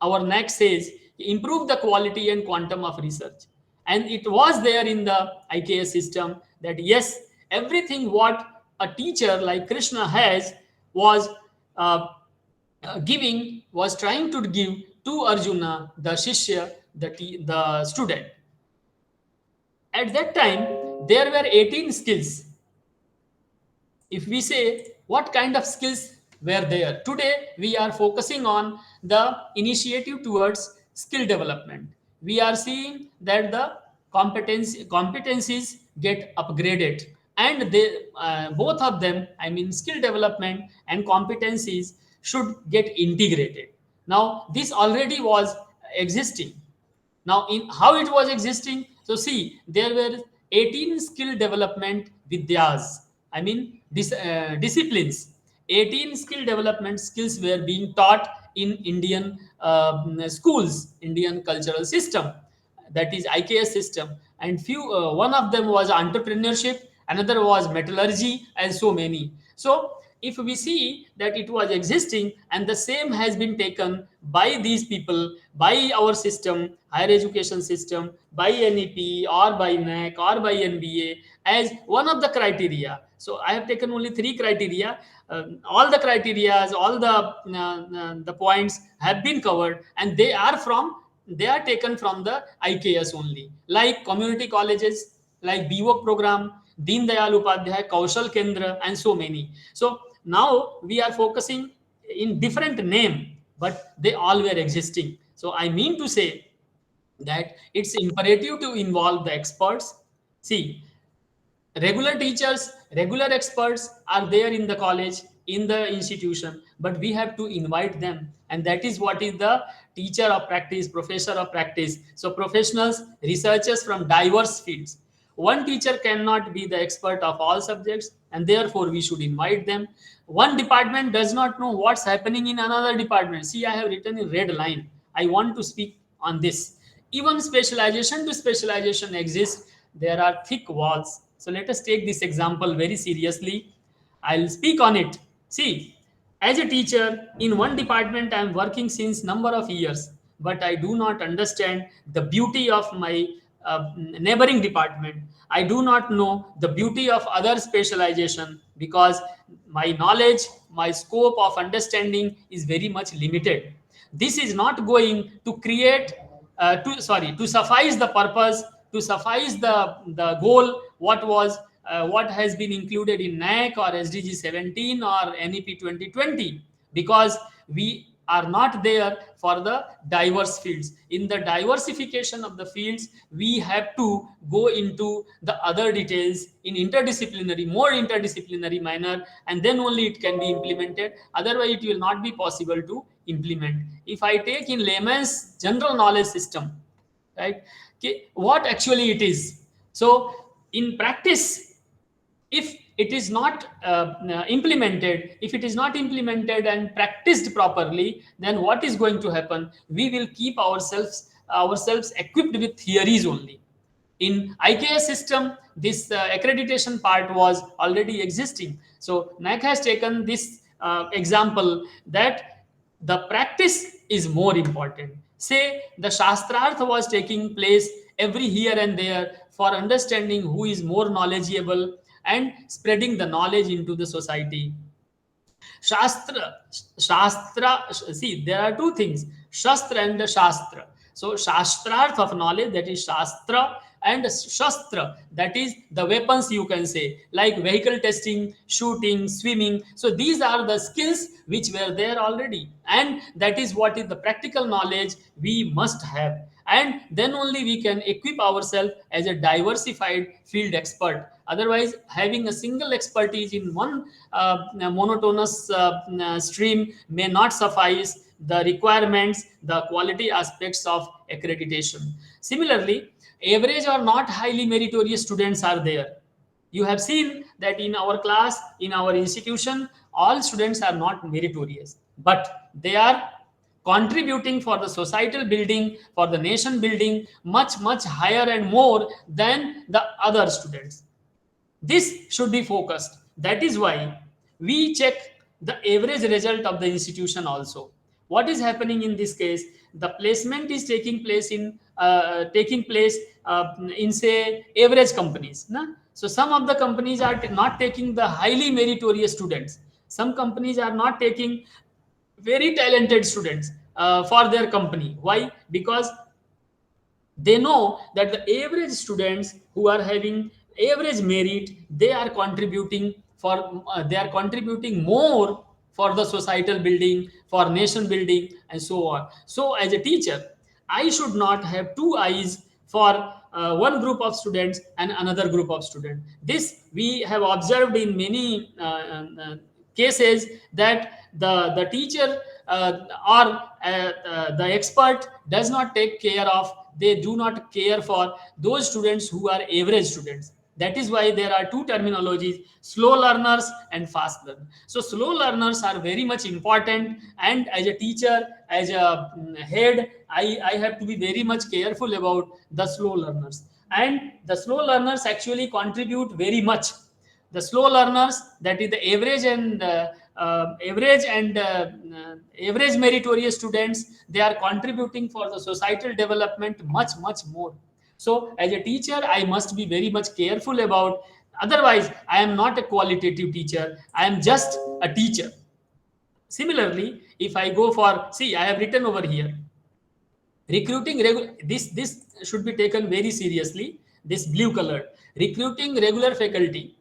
our NAAC says, improve the quality and quantum of research. And it was there in the IKS system that yes, everything what a teacher like Krishna has was uh, was trying to give to Arjuna, the Shishya, the student. At that time, there were 18 skills. If we say what kind of skills were there, today we are focusing on the initiative towards skill development. We are seeing that the competencies get upgraded, and they both of them, I mean skill development and competencies, should get integrated. Now this already was existing. Now in how it was existing, so see, there were 18 skill development vidyas, I mean disciplines. 18 skill development skills were being taught in Indian schools, Indian cultural system, that is IKS system. And few one of them was entrepreneurship, another was metallurgy, and so many. So if we see that it was existing and the same has been taken by these people, by our system, higher education system, by NEP or by NAAC or by NBA as one of the criteria. So I have taken only three criteria. All the criterias, all the points have been covered, and they are taken from the IKS only, like community colleges, like BWOC program, Deen Dayal Upadhyay, Kaushal Kendra, and so many. So now we are focusing in different name, but they all were existing. So I mean to say that it's imperative to involve the experts. See, regular teachers, regular experts are there in the college, in the institution, but we have to invite them, and that is what is the teacher of practice, professor of practice. So professionals, researchers from diverse fields. One teacher cannot be the expert of all subjects, and therefore we should invite them. One department does not know what's happening in another department. See, I have written in red line, I want to speak on this. Even specialization to specialization exists. There are thick walls. So let us take this example very seriously. I'll speak on it. See, as a teacher in one department, I am working since number of years, but I do not understand the beauty of my neighboring department. I do not know the beauty of other specialization because my knowledge, my scope of understanding is very much limited. This is not going to create to suffice the purpose, to suffice the goal what has been included in NAAC or SDG 17 or NEP 2020, because we are not there for the diverse fields. In the diversification of the fields, we have to go into the other details in interdisciplinary, more interdisciplinary manner, and then only it can be implemented. Otherwise it will not be possible to implement. If I take in layman's general knowledge system, right, okay, what actually it is. So in practice, if it is not implemented, if it is not implemented and practiced properly, then what is going to happen? We will keep ourselves equipped with theories only. In IKS system, this accreditation part was already existing. So NAAC has taken this example that the practice is more important. Say the Shastrarth was taking place every here and there for understanding who is more knowledgeable and spreading the knowledge into the society. Shastra, see, there are two things, Shastra and Shastra. So, Shastrarth of knowledge, that is Shastra, and Shastra, that is the weapons, you can say, like vehicle testing, shooting, swimming. So, these are the skills which were there already, and that is what is the practical knowledge we must have. And then only we can equip ourselves as a diversified field expert. Otherwise, having a single expertise in one monotonous stream may not suffice the requirements, the quality aspects of accreditation. Similarly, average or not highly meritorious students are there. You have seen that in our class, in our institution, all students are not meritorious, but they are contributing for the societal building, for the nation building, much, much higher and more than the other students. This should be focused. That is why we check the average result of the institution also. What is happening in this case? The placement is taking place in say average companies. Na? So some of the companies are not taking the highly meritorious students. Some companies are not taking very talented students for their company. Why? Because they know that the average students who are having average merit, they are contributing they are contributing more for the societal building, for nation building, and so on. So as a teacher, I should not have two eyes for one group of students and another group of students. This we have observed in many cases, that the teacher or the expert does not take care of, they do not care for those students who are average students. That is why there are two terminologies, slow learners and fast learners. So slow learners are very much important, and as a teacher, as a head, I have to be very much careful about the slow learners. And the slow learners actually contribute very much. The slow learners, that is the average meritorious students, they are contributing for the societal development much, much more. So as a teacher, I must be very much careful about, otherwise I am not a qualitative teacher, I am just a teacher. Similarly, if I go for, see, I have written over here, recruiting this should be taken very seriously, this blue color, recruiting regular faculty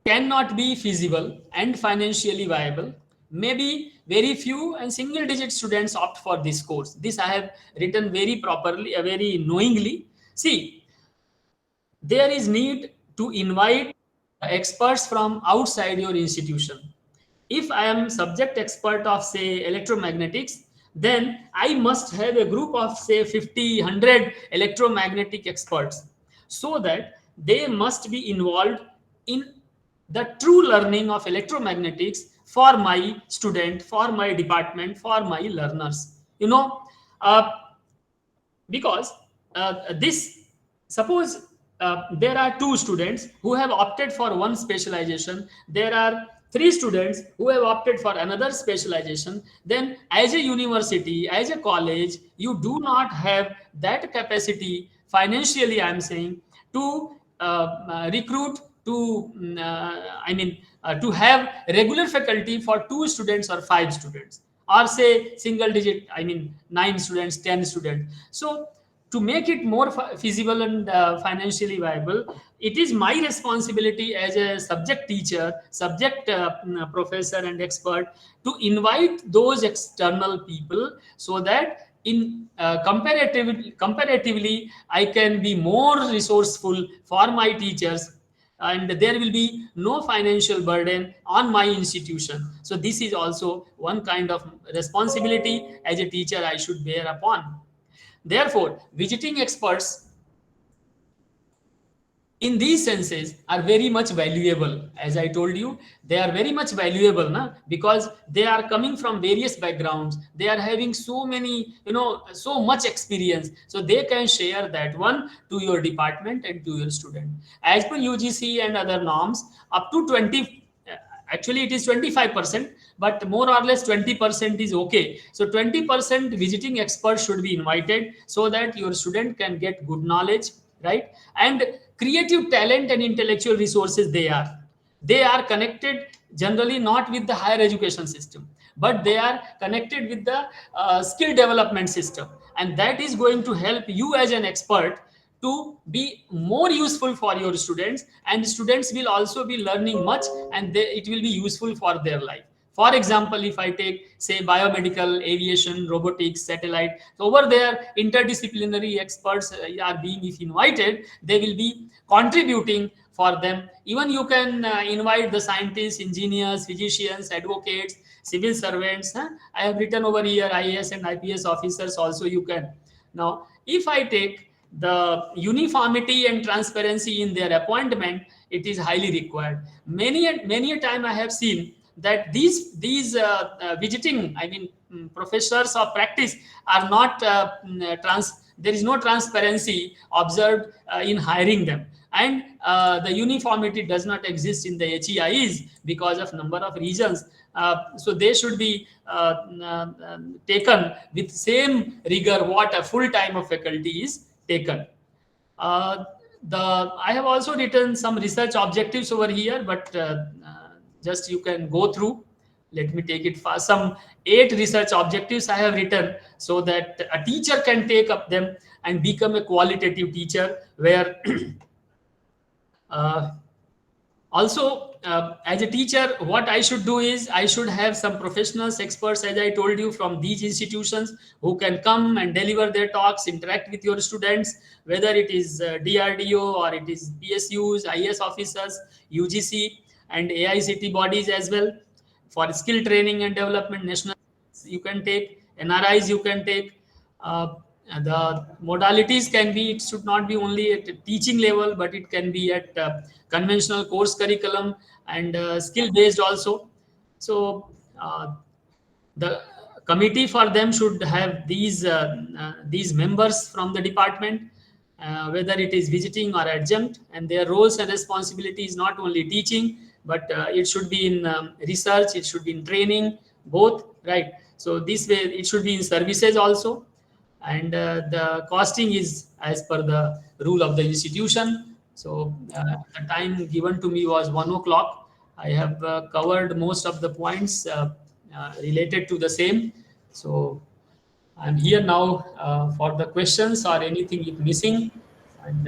cannot be feasible and financially viable. Maybe very few and single digit students opt for this course. This I have written very properly, very knowingly. See, there is need to invite experts from outside your institution. If I am subject expert of say electromagnetics, then I must have a group of say 50, 100 electromagnetic experts, so that they must be involved in the true learning of electromagnetics for my student, for my department, for my learners. Uh, because this, suppose there are two students who have opted for one specialization, there are three students who have opted for another specialization, then as a university, as a college, you do not have that capacity financially, I am saying, to recruit, to to have regular faculty for two students or five students, or say single digit, 9 students, 10 students. So to make it more feasible and financially viable, it is my responsibility as a subject teacher, subject professor and expert, to invite those external people, so that in comparatively I can be more resourceful for my teachers, and there will be no financial burden on my institution. So this is also one kind of responsibility as a teacher I should bear upon. Therefore, visiting experts in these senses are very much valuable. As I told you, they are very much valuable, because they are coming from various backgrounds, they are having so many, so much experience, so they can share that one to your department and to your student. As per UGC and other norms, up to 20, actually it is 25%, but more or less 20% is okay. So 20% visiting experts should be invited, so that your student can get good knowledge, right? And creative talent and intellectual resources, they are connected generally not with the higher education system, but they are connected with the skill development system, and that is going to help you as an expert to be more useful for your students, and students will also be learning much, and it will be useful for their life. For example, if I take say biomedical, aviation, robotics, satellite, so over there interdisciplinary experts are being, if invited, they will be contributing for them. Even you can invite the scientists, engineers, physicians, advocates, civil servants. I have written over here IAS and IPS officers also you can. Now, if I take the uniformity and transparency in their appointment, it is highly required. Many a time I have seen that these visiting, I mean, professors of practice are not there is no transparency observed in hiring them, and the uniformity does not exist in the HEIs because of number of reasons. So they should be taken with same rigor what a full time of faculty is taken. Uh, the I have also written some research objectives over here, but just you can go through. Let me take it fast. Some 8 research objectives I have written so that a teacher can take up them and become a qualitative teacher, where uh, also as a teacher, what I should do is I should have some professionals, experts, as I told you, from these institutions, who can come and deliver their talks, interact with your students, whether it is DRDO or it is PSUs, IS officers, UGC, and AICT bodies as well. For skill training and development, national you can take, NRIs you can take. uh, the modalities can be, it should not be only at a teaching level, but it can be at conventional course curriculum and skill based also. So the committee for them should have these members from the department, whether it is visiting or adjunct, and their roles and responsibilities not only teaching, but it should be in research, it should be in training, both, right? So this way it should be in services also, and the costing is as per the rule of the institution. So the time given to me was 1 o'clock. I have covered most of the points related to the same. So I'm here now for the questions or anything if missing. And